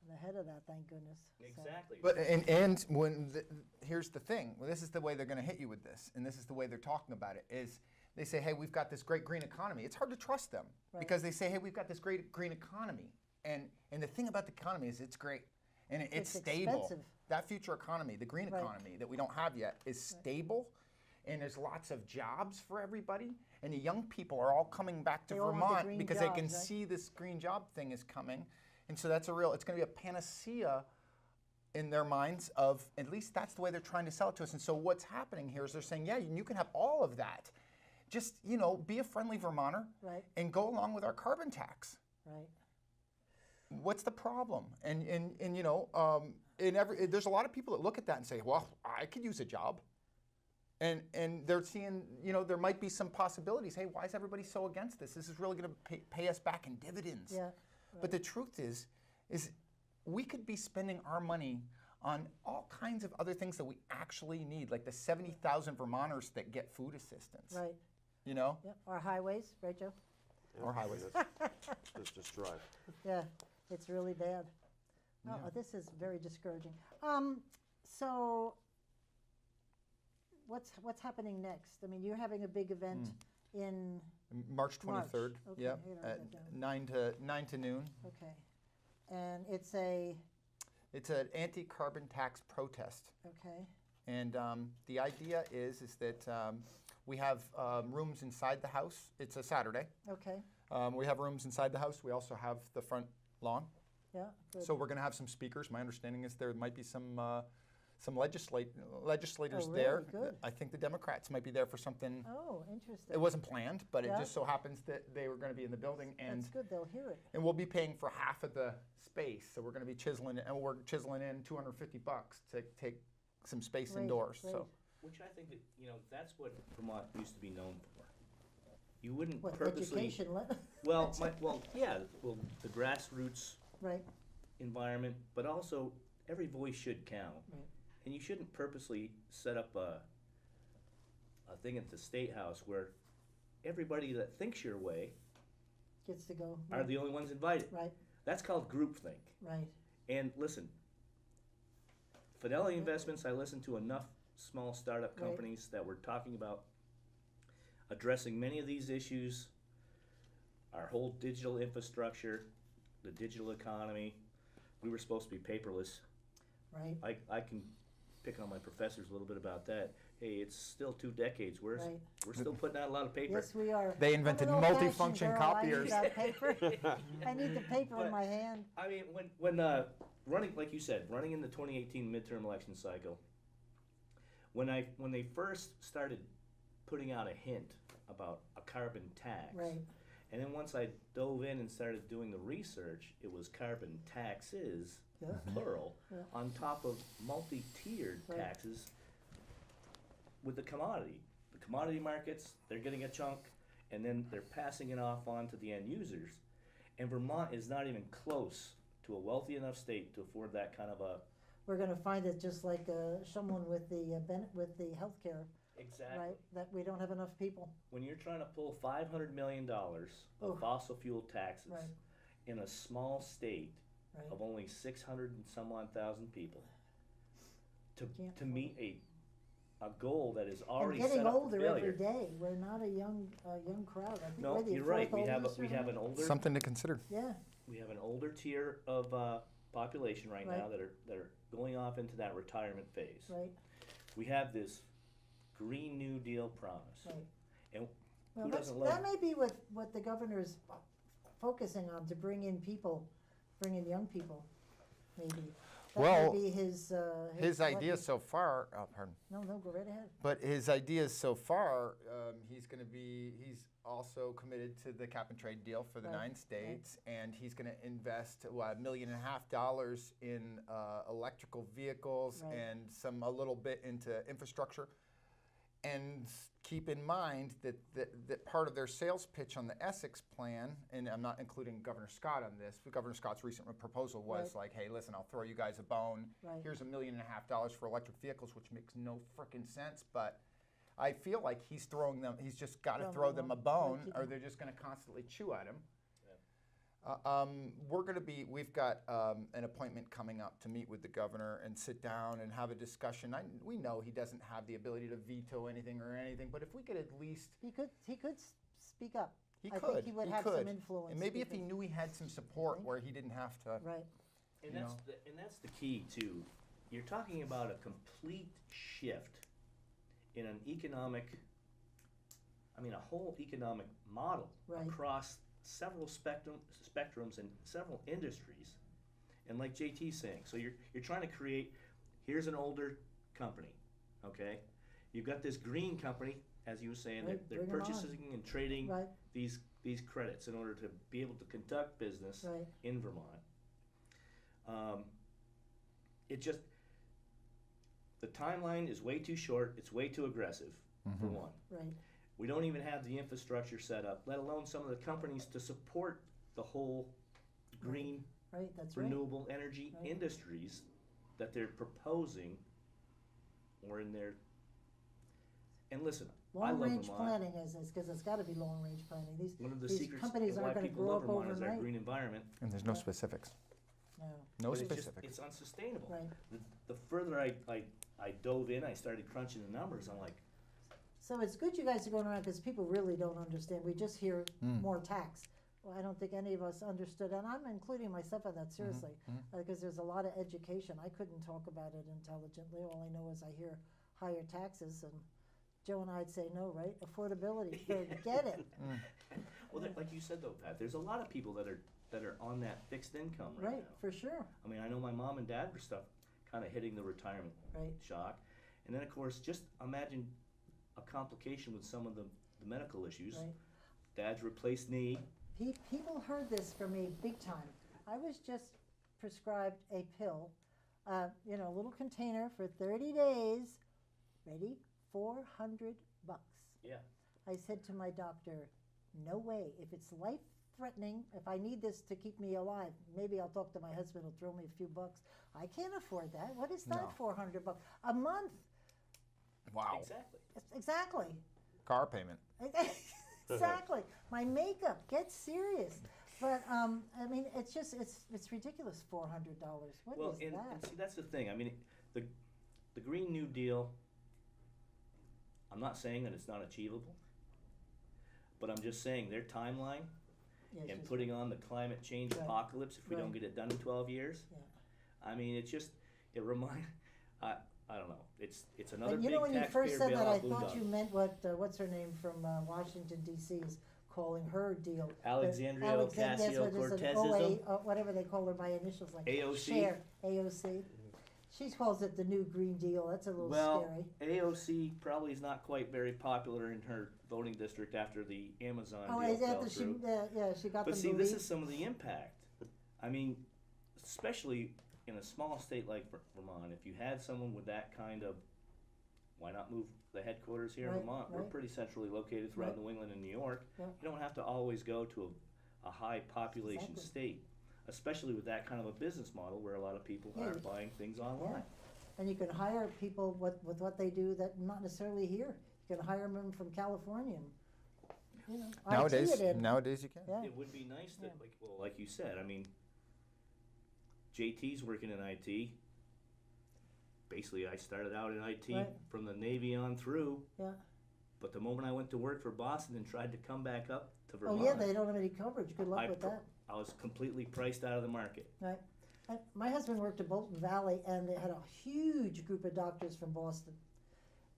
the head of that, thank goodness. So, Exactly. But and when here's the thing. Well, this is the way they're going to hit you with this, and this is the way they're talking about it. Is they say, hey, we've got this great green economy. It's hard to trust them Right. because they say, hey, we've got this great green economy, and the thing about the economy is it's great and it's It's stable. expensive. That future economy, the green Right. economy that we don't have yet, is stable. And there's lots of jobs for everybody, and the young people are all coming back to They all want the Vermont green because they can jobs, right? see this green job thing is coming, and so that's it's going to be a panacea in their minds of, at least that's the way they're trying to sell it to us. And so what's happening here is they're saying, yeah, you can have all of that, just be a friendly Vermonter, Right. and go along with our carbon tax. Right. What's the problem? And there's a lot of people that look at that and say, well, I could use a job. And they're seeing, there might be some possibilities. Hey, why is everybody so against this? This is really going to pay us back in dividends. Yeah. But the truth is we could be spending our money on all kinds of other things that we actually need, like the 70,000 Vermonters that get food assistance. Right. Yeah, Yep. Our highways, right, Joe? or highways. Just drive. Yeah, it's really bad. Oh, Yeah. this is very discouraging. So what's happening next? I mean, you're having a big event in, March 23rd. Okay, Yep, I gotta at write that 9 to noon. okay. And it's It's an anti-carbon tax protest. okay, And the idea is that we have rooms inside the house. It's a Saturday. okay, We have rooms inside the house. We also have the front lawn. yeah, good. So we're going to have some speakers. My understanding is there might be some legislators Oh, there. really? Good. I think the Democrats might be there for something. Oh, interesting. It wasn't planned, but Yeah. it just so happens that they were going to be in the building, and That's good, they'll hear it. we'll be paying for half of the space. So we're going to be chiseling in $250 to take some space Great, indoors. great. So Which I think that, that's what Vermont used to be known for. You wouldn't What, purposely. education, The grassroots right, environment, but also every voice should count. Right. And you shouldn't purposely set up a thing at the State House where everybody that thinks your way gets to go. are the only ones invited. Right, That's called groupthink. right, And listen, Fidelity Investments, I listened to enough small startup Right. companies that were talking about addressing many of these issues, our whole digital infrastructure, the digital economy. We were supposed to be paperless. right, I can pick on my professors a little bit about that. Hey, it's still 2 decades. We're Right. still putting out a lot of paper. yes, we are. They I'm invented an old-fashioned multifunction girl. copiers. I need that paper. I need the paper But- in my hand. I mean, when running, like you said, running in the 2018 midterm election cycle, when they first started putting out a hint about a carbon tax, Right. and then once I dove in and started doing the research, it was carbon taxes, Yeah. plural, Yeah. on top of multi-tiered Right. taxes with the commodity. The commodity markets, they're getting a chunk, and then they're passing it off on to the end users. And Vermont is not even close to a wealthy enough state to afford that kind of a. We're gonna find it just like someone with the healthcare Exactly. right? That we don't have enough people. When you're trying to pull $500 million of Oof. fossil fuel taxes Right. in a small state Right. of only 600 and some odd thousand people to Can't to meet a goal that is And already getting set up older for failure. every day. We're not a young crowd. I think No, we're the you're right. fourth We have oldest we or have an something. older Something to consider. Yeah, we have an older tier of population right now Right. that are going off into that retirement phase. right, We have this Green New Deal promise, right. and Well, who that's, doesn't love that may be what the governor's focusing on, to bring in young people, maybe. That Well, may be his His what- idea so far, pardon. No, go right ahead. But his ideas so far, he's also committed to the cap and trade deal for the Right, 9 states, and he's going to invest $1.5 million in electrical vehicles Right. and a little bit into infrastructure. And keep in mind that part of their sales pitch on the Essex plan, and I'm not including Governor Scott on this, but Governor Scott's recent proposal was Right. like, hey, listen, I'll throw you guys a bone. Right. Here's $1.5 million for electric vehicles, which makes no frickin' sense, but I feel like he's just got to Throw throw them them a Right, bone, keep or 'em- they're just going to constantly chew at him. Yeah. We've got an appointment coming up to meet with the governor and sit down and have a discussion. We know he doesn't have the ability to veto anything, but if we could at least, He could speak up. he I could, think he would have some influence. and maybe if he because- knew he had some support Right. where he didn't have to. Right, And You that's the key too. You're talking about a complete shift in a whole economic model Right. across several spectrums and several industries. And like JT's saying, so you're trying to create. Here's an older company, okay? You've got this green company, as you were saying, Right, they're bring 'em on. purchasing and trading right, these credits in order to be able to conduct business right. in Vermont. The timeline is way too short, it's way too aggressive, for one. Right, We don't even have the infrastructure set up, let alone some of the companies to support the whole green, right, that's right. renewable energy Right. industries that they're proposing or in their, and listen, I love Long-range Vermont. planning is, because it's gotta be long-range planning. One of the These secrets companies of why aren't gonna people grow love up Vermont is our overnight. green environment. And there's no Yeah. specifics. No, No But it's just- specifics. It's unsustainable. right. The further I dove in, I started crunching the numbers. I'm like, So it's good you guys are going around, because people really don't understand. We just hear more tax. Well, I don't think any of us understood, and I'm including myself in that seriously, because there's a lot of education. I couldn't talk about it intelligently. All I know is I hear higher taxes, and Joe and I'd say no, right? Affordability, forget it. well, like you said though, Pat, there's a lot of people that are on that fixed income right, Right, now. for sure, I mean, I know my mom and dad were kind of hitting the retirement right. shock, and then of course, just imagine a complication with some of the medical issues. Right. Dad's replaced knee. People heard this from me big time. I was just prescribed a pill, a little container for 30 days. Ready? $400. Yeah. I said to my doctor, no way. If it's life-threatening, if I need this to keep me alive, maybe I'll talk to my husband, he'll throw me a few bucks. I can't afford that. What is that, No. $400? A month. Wow. Exactly. Exactly. Car payment. Exactly. My makeup, get serious. But I mean, it's just it's ridiculous. $400. What Well, is and that? see, that's the thing. I mean, the Green New Deal. I'm not saying that it's not achievable, but I'm just saying their timeline Yeah, it's and just- putting on the climate change Right. apocalypse if we don't Right. get it done in 12 years. Yeah. I mean, it reminds. I don't know. It's another And big when you taxpayer first said that, I bailout thought boondoggle. you meant what's her name from Washington D.C. is calling her deal. Alexandria That's what it is, an Ocasio-Cortezism? whatever they call her by initials, like AOC? Cher, AOC. She calls it the new Green Deal. That's a little Well, scary. AOC probably is not quite very popular in her voting district after the Amazon Oh, deal is that fell the, through. she got But them see, to this leave. is some of the impact. I mean, especially in a small state like Vermont, if you had someone with that kind of, why not move the headquarters here in Right, Vermont? We're right. pretty centrally located throughout Right. New England and New York. Yeah. You don't have to always go to a high population Exactly. state, especially with that kind of a business model where a lot of people Yeah, are buying things online. and you can hire people with what they do that not necessarily here. You can hire them from California. And, you know, IT it in. Nowadays you can. Yeah. It would be nice that, Yeah. like you said, I mean, JT's working in IT. Basically, I started out in IT Right. from the Navy on through. Yeah. But the moment I went to work for Boston and tried to come back up to Oh Vermont, yeah, they don't have any coverage. Good luck I with pr- that. I was completely priced out of the market. Right. My husband worked at Bolton Valley, and they had a huge group of doctors from Boston.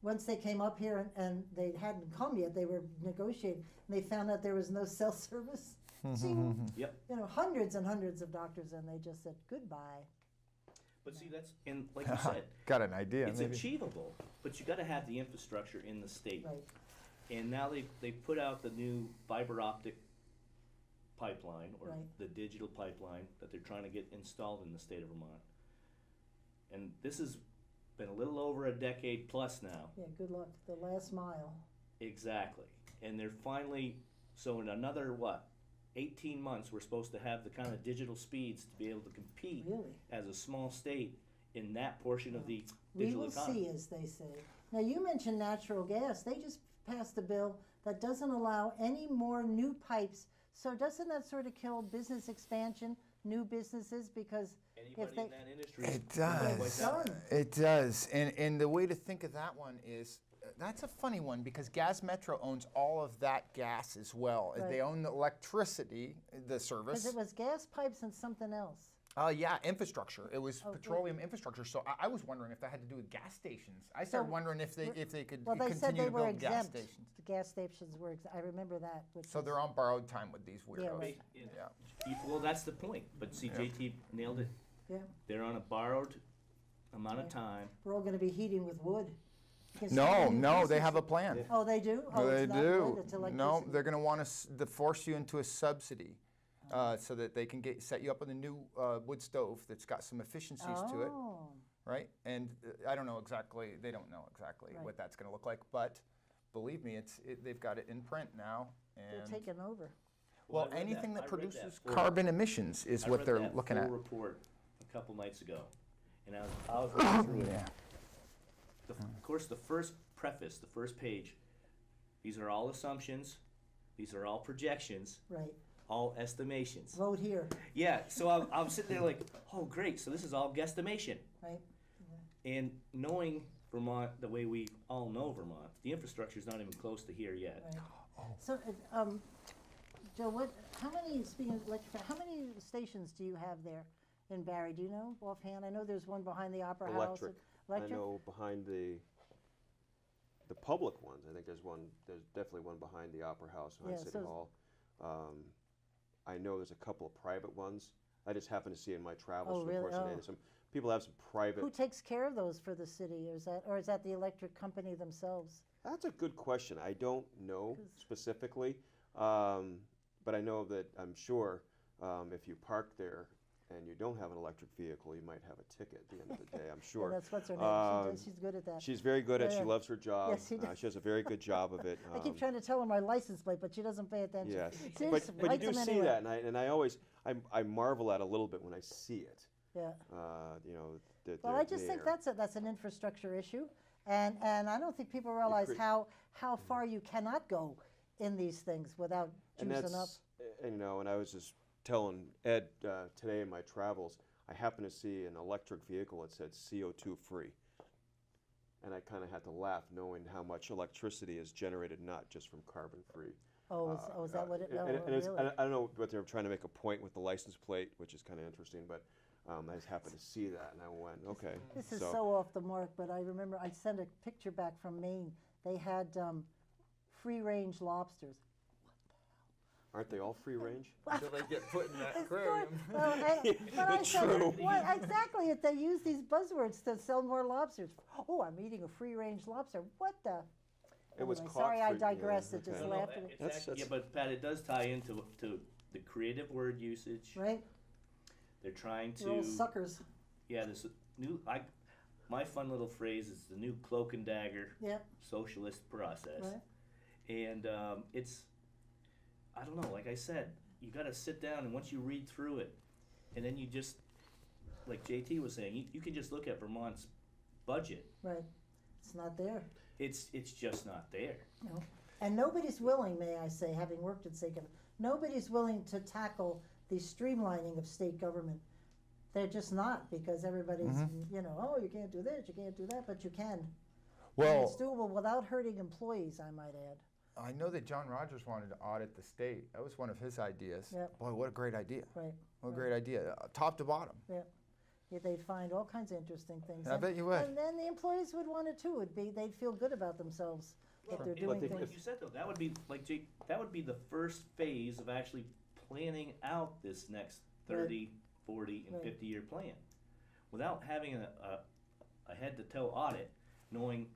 Once they came up here and they hadn't come yet, they were negotiating, and they found out there was no cell service. Zing. Yep. You know, hundreds and hundreds of doctors, and they just said goodbye. But see, that's, and like you said, Got an idea. it's maybe. achievable, but you got to have the infrastructure in the state. Right. And now they put out the new fiber optic pipeline, or Right. the digital pipeline that they're trying to get installed in the state of Vermont. And this has been a little over a decade plus now. Yeah. Good luck. The last mile. Exactly. And they're finally, so in another, 18 months, we're supposed to have the kind of digital speeds to be able to compete Really. as a small state in that portion of the We digital will economy. see, as they say. Now, you mentioned natural gas. They just passed a bill that doesn't allow any more new pipes. So doesn't that sort of kill business expansion, new businesses? Because Anybody they- in that industry. It is like does. that. Done. It does. And the way to think of that one is that's a funny one because Gas Metro owns all of that gas as well. Right. They own the electricity, the service. because it was gas pipes and something else. Yeah, infrastructure. It was Oh, petroleum infrastructure. So I was wondering if that had to do with gas stations. I started wondering if they could Well, they continue said they to were build gas exempt. stations. The gas stations were. I remember that. Which So was- they're on borrowed time with these weirdos. right. Yeah. Well, that's the point. But see, JT nailed it. Yeah. They're on a borrowed amount of Yeah. time. We're all going to be heating with wood. Because No, so many no, they places- have a plan. Oh, they do. Oh, They it's not do. wood, it's No, electricity. they're going to want to force you into a subsidy so that they can set you up with a new wood stove that's got some efficiencies to it, Oh, right? And I don't know exactly. They don't know exactly Right. what that's going to look like, but believe me, they've got it in print now. they're And taking over. well, I read anything that. that I read that produces full- carbon emissions is I what read they're that looking full at. report a couple nights ago, and I was looking through it. Yeah. Of course, the first preface, the first page, these are all assumptions, these are all projections, Right. all estimations. Vote here. Yeah, so I'm sitting there like, oh, great, so this is all guesstimation. Right. And knowing Vermont the way we all know Vermont, the infrastructure's not even close to here yet. Right. So, Joe, how many, speaking of electric, how many stations do you have there in Barry? Do you know offhand? I know there's one behind the Opera House. Electric. Electric? I know behind the public ones, I think there's definitely one behind the Opera House, behind Yeah, City so- Hall. I know there's a couple of private ones. I just happen to see in my travels Oh, for the really? course of the day. Oh. Some people have some private. Who takes care of those for the city? Or is that the electric company themselves? That's a good question. I don't know 'Cause- specifically, but I know that I'm sure if you park there and you don't have an electric vehicle, you might have a ticket at the end of the day. I'm sure. Yeah, that's what's her name. She's good at that. She's very good at. She Yeah. loves her job. Yes, she does. She does a very good job of it. I keep trying to tell her my license plate, but she doesn't pay attention. Yes, Seriously, but you write do them see anyway. that, and I always I marvel at it a little bit when I see it. Yeah. You know, that Well, they're I just think there. that's an infrastructure issue, and I don't think people realize cre- how far you cannot go in these things without And juicing that's, up. and, you know, and I was just telling Ed today in my travels, I happened to see an electric vehicle that said CO2 free. And I kind of had to laugh knowing how much electricity is generated not just from carbon free. Is that what it? And, Oh, and it's, really? I don't know what they were trying to make a point with the license plate, which is kind of interesting, but I just happened to see that and I went, okay. This is so off the mark, but I remember I sent a picture back from Maine. They had free-range lobsters. Aren't they all free range? Until they get put in that Of aquarium. course. Well, but I said, True. what exactly? If they use these buzzwords to sell more lobsters. Oh, I'm eating a free-range lobster. What the? It was Anyway, caught sorry, I free- yeah, digressed. It okay. just No, no, laughed at me. yeah, but Pat, it does tie into the creative word usage. Right? They're trying We're all to, suckers. yeah, this new, my fun little phrase is the new cloak and dagger Yeah. socialist process. Right. And it's, I don't know, like I said, you gotta sit down and once you read through it, and then you just, like JT was saying, you can just look at Vermont's budget. Right. It's not there. It's just not there. No. And nobody's willing, may I say, having worked at state government, nobody's willing to tackle the streamlining of state government. They're just not, because everybody's, you know, oh, you can't do this, you can't do that, but you can. And Well, it's doable without hurting employees, I might add. I know that John Rogers wanted to audit the state. That was one of his ideas. Yep. Boy, what a great idea. Right. What a right. great idea. Top to bottom. Yeah. Yeah, they'd find all kinds of interesting things. I bet you would. And then the employees would want it too. They'd feel good about themselves if they're doing Like things. you said though, that would be, like Jake, that would be the first phase of actually planning out this next 30, 40, and Right. 50-year plan. Without having a head-to-toe audit, knowing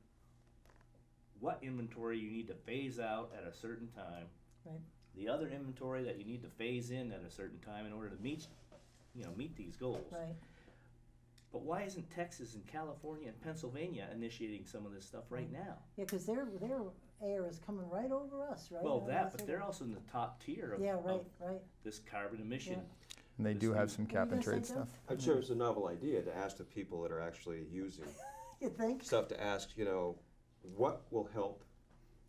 what inventory you need to phase out at a certain time, Right. the other inventory that you need to phase in at a certain time in order to meet these goals. Right. But why isn't Texas and California and Pennsylvania initiating some of this stuff right now? Yeah, because their air is coming right over us, right? Well, I mean, that, that's but what- they're also in the top tier of, Yeah, right, of right. this carbon emission. And they do have some What were you cap and gonna trade say, Joe? stuff. I'm sure it's a novel idea to ask the people that are actually using You think? stuff, to ask, you know, what will help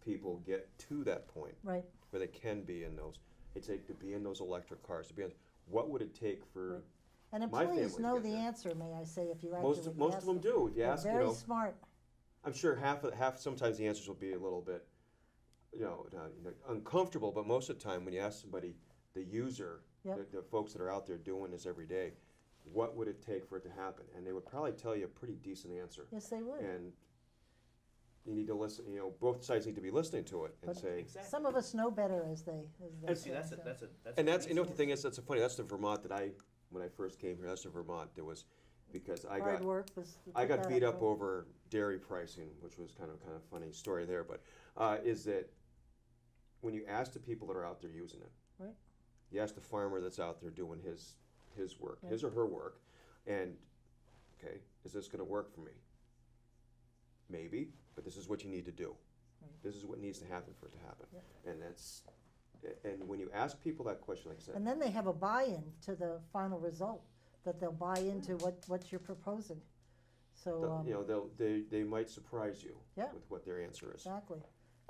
people get to that point Right. where they can be in those, it's like to be in those electric cars, to be in, what would it take for, Right. And my employees family know get the there. answer, may I say, if you actually most ask of them do. If you They're ask, you very know, smart. I'm sure half, sometimes the answers will be a little bit, uncomfortable, but most of the time when you ask somebody, the user, Yep. the folks that are out there doing this every day, what would it take for it to happen? And they would probably tell you a pretty decent answer. Yes, they would. And you need to listen, both sides need to be listening to it and But- say, Exactly. Some of us know better, as they And see, say, that's so. and that's, you what the thing is, that's funny, that's the Vermont that when I first came here, that's the Vermont that was, because Hard work was. to I put got that beat up front. over dairy pricing, which was kind of funny story there, but is that when you ask the people that are out there using it, Right. you ask the farmer that's out there doing his work, Yeah. his or her work, and okay, is this going to work for me? Maybe, but this is what you need to do. Right. This is what needs to happen for it to happen, Yep. and when you ask people that question, like I said, And then they have a buy-in to the final result, that they'll buy into what you're proposing. So, they might surprise you Yeah. with what their answer is. exactly.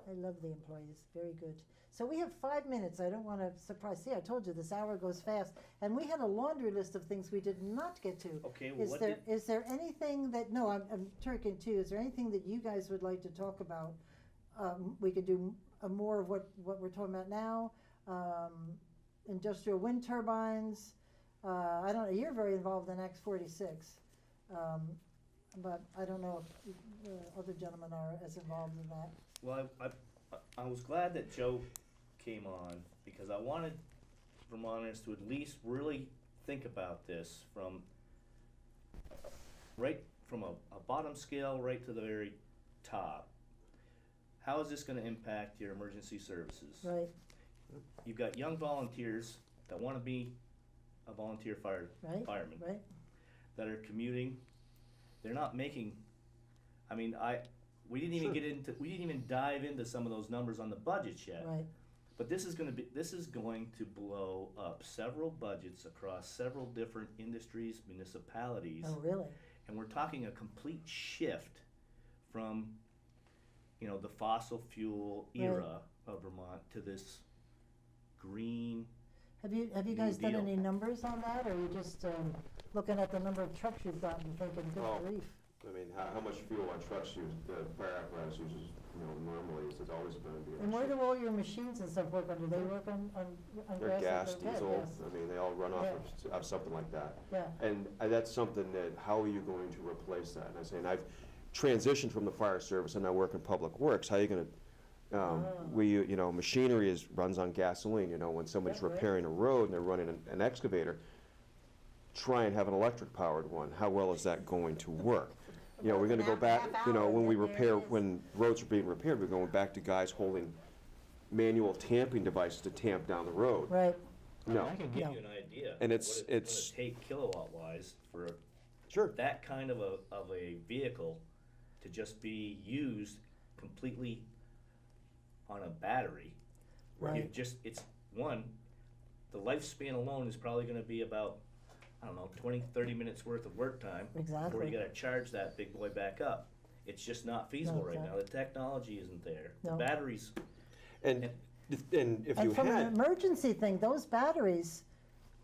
I love the employees, very good. So we have 5 minutes, I don't want to surprise, see, I told you, this hour goes fast. And we had a laundry list of things we did not get to. Okay, well, Is there anything that, no, I'm turning to you, is there anything that you guys would like to talk about? We could do more of what we're talking about now, industrial wind turbines. I don't know, you're very involved in X 46, but I don't know if other gentlemen are as involved in that. Well, I was glad that Joe came on because I wanted Vermonters to at least really think about this from a bottom scale right to the very top. How is this going to impact your emergency services? Right, You've got young volunteers that want to be a volunteer right, fireman right, that are commuting. They're not making. I mean, we didn't even we didn't even dive into some of those numbers on the budgets yet. right. But this is going to blow up several budgets across several different industries, municipalities, Oh, really? and we're talking a complete shift from, the fossil fuel era of Vermont to this green. Have you New guys done deal. any numbers on that, or are you just looking at the number of trucks you've got and thinking, good Oh. grief? I mean, how much fuel our trucks use, the fire apparatus uses, normally, it's always going to be. And where do all your machines and stuff work on? Do they work on They're gas? gas, diesel, I mean, they all run off of something like that. Yeah, And that's something that, how are you going to replace that? And I say, and I've transitioned from the fire service and I work in public works, how are you gonna, machinery runs on gasoline, when somebody's Yeah, right. repairing a road and they're running an excavator, try and have an electric powered one, how well is that going to work? We're gonna go back, when we repair, when roads are being repaired, we're going back to guys holding manual tamping devices to tamp down the road. right, No, I can give No. you an idea. And what it's- it's going to take kilowatt wise for sure, that kind of a vehicle to just be used completely on a battery. Right. It's the lifespan alone is probably going to be about I don't know, 20, 30 minutes worth of work time. Before Exactly. you gotta charge that big boy back up. It's just not feasible No, right now. exactly. The technology isn't there. The No. batteries, And if And you from an had, emergency thing, those batteries,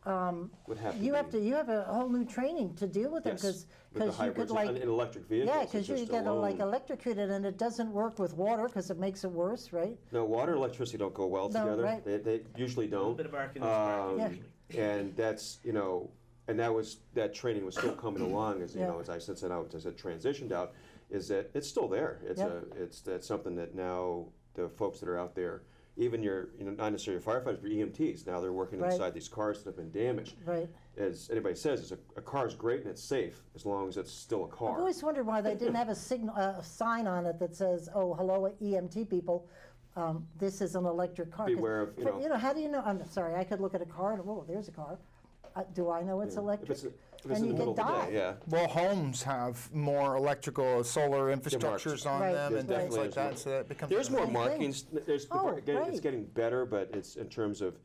would have to you be, have to, you have a whole new training to deal with them, yes, because, with the you could hybrids like, and electric vehicles. yeah, it's because you just get like alone. electrocuted and it doesn't work with water, because it makes it worse, right? No, water and electricity don't go well No, together. right. They usually a little don't. bit of arc in this market Yeah. usually. And that's, and that training was still coming along as, Yeah. as I said, transitioned out, is that it's still there. That's something that now the folks that are out there, even not necessarily firefighters, but EMTs, now they're working Right. inside these cars that have been damaged. Right. As anybody says, a car is great and it's safe as long as it's still a I've car. always wondered why they didn't have a sign on it that says, "Oh, hello, EMT people, this is an electric car." 'Cause Beware of, how do you know? I'm sorry, I could look at a car and, oh, there's a car. Do I know it's Yeah. electric? If it's And in you the middle can of the die. day, yeah. Well, homes have more electrical, solar infrastructures on Right. them There and things definitely like is that, more. so that becomes. There's more Same thing. markings. Again, it's great. getting better, but it's in terms of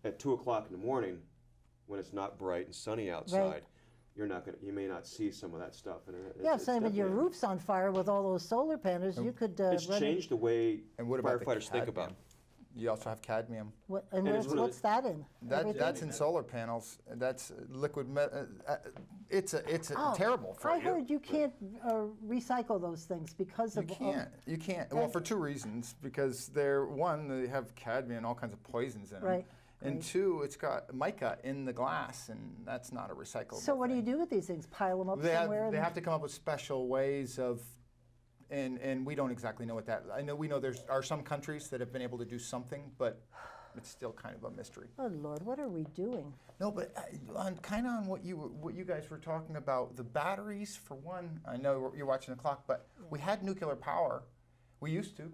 at 2 o'clock in the morning, when it's not bright and sunny outside, you may not see some of that stuff. And Yeah, it's same with your definitely- roof's on fire with all those solar panels, you could It's run changed the way And what about the firefighters think about. cadmium? You also have cadmium. And it's one of what's that in? That's in solar panels. That's it's Oh, terrible for I you. heard you can't recycle those things because You of. can't. You can't. Well, for two reasons. Because they have cadmium and all kinds of poisons in them. Right. And right. two, it's got mica in the glass, and that's not a recyclable. So what do you thing. do with these things? Pile them up They somewhere? have, they have to come up with special ways of, and we don't exactly know what that. We know there are some countries that have been able to do something, but it's still kind of a mystery. Oh Lord, what are we doing? No, but on what you guys were talking about, the batteries for one. I know you're watching the clock, but we had nuclear power. We used to.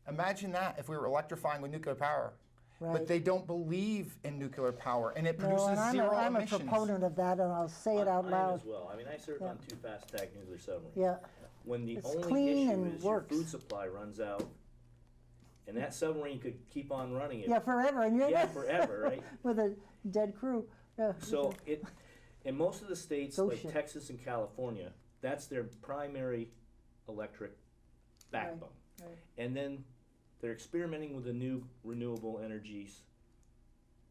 Imagine that if we were electrifying with nuclear power. Right. But they don't believe in nuclear power, and it No, produces and zero I'm a emissions. proponent of that, and I'll say it out I am loud. as well. I mean, I served Yeah. on 2 fast-attack nuclear submarines. Yeah. When the It's only clean issue and is works. your food supply runs out, and that submarine could keep on running it. Yeah, forever, and you're Yeah, forever, right? with a dead crew. Yeah. So in most of the states, Go like shit. Texas and California, that's their primary electric backbone. right. And then they're experimenting with the new renewable energies,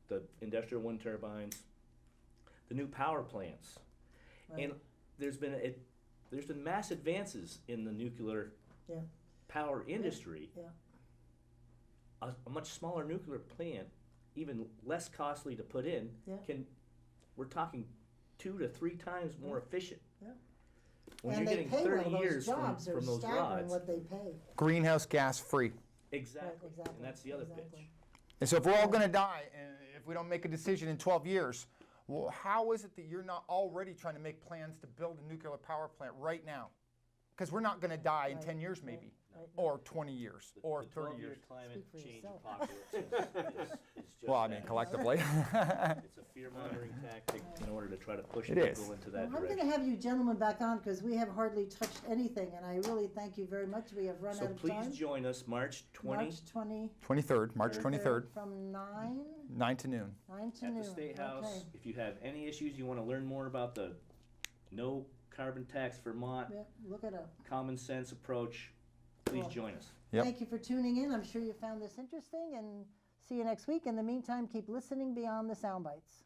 the industrial wind turbines, the new power plants. Right. And there's been mass advances in the nuclear Yeah. power industry. Yeah. A much smaller nuclear plant, even less costly to put in, Yeah. we're talking 2 to 3 times more efficient. Yeah. When And you're they getting pay 30 well. years Those jobs are from those staggering rods. what they pay. Greenhouse gas free. Exactly. Right, exactly. And that's the other exactly. pitch. And so if we're all going to die, and if we don't make a decision in 12 years, well, how is it that you're not already trying to make plans to build a nuclear power plant right now? Because we're not going to die in Right, 10 years right, maybe, right. or 20 years, or The 30 12-year years. climate Speak for change yourself. apocalypse is just Well, I mean, that. collectively. It's a fear-mongering tactic in order to try to push It people is. into Well, that I'm going direction. to have you gentlemen back on because we have hardly touched anything, and I really thank you very much. We have run So out of please time. join us March 20 March 20. 23rd, March 23rd, From 9 9 to noon. to at noon. the State House. Okay. If you have any issues, you want to learn more about the no carbon tax Vermont Yeah, look it up. common sense approach, please Cool. join us. Yep. Thank you for tuning in. I'm sure you found this interesting, and see you next week. In the meantime, keep listening beyond the sound bites.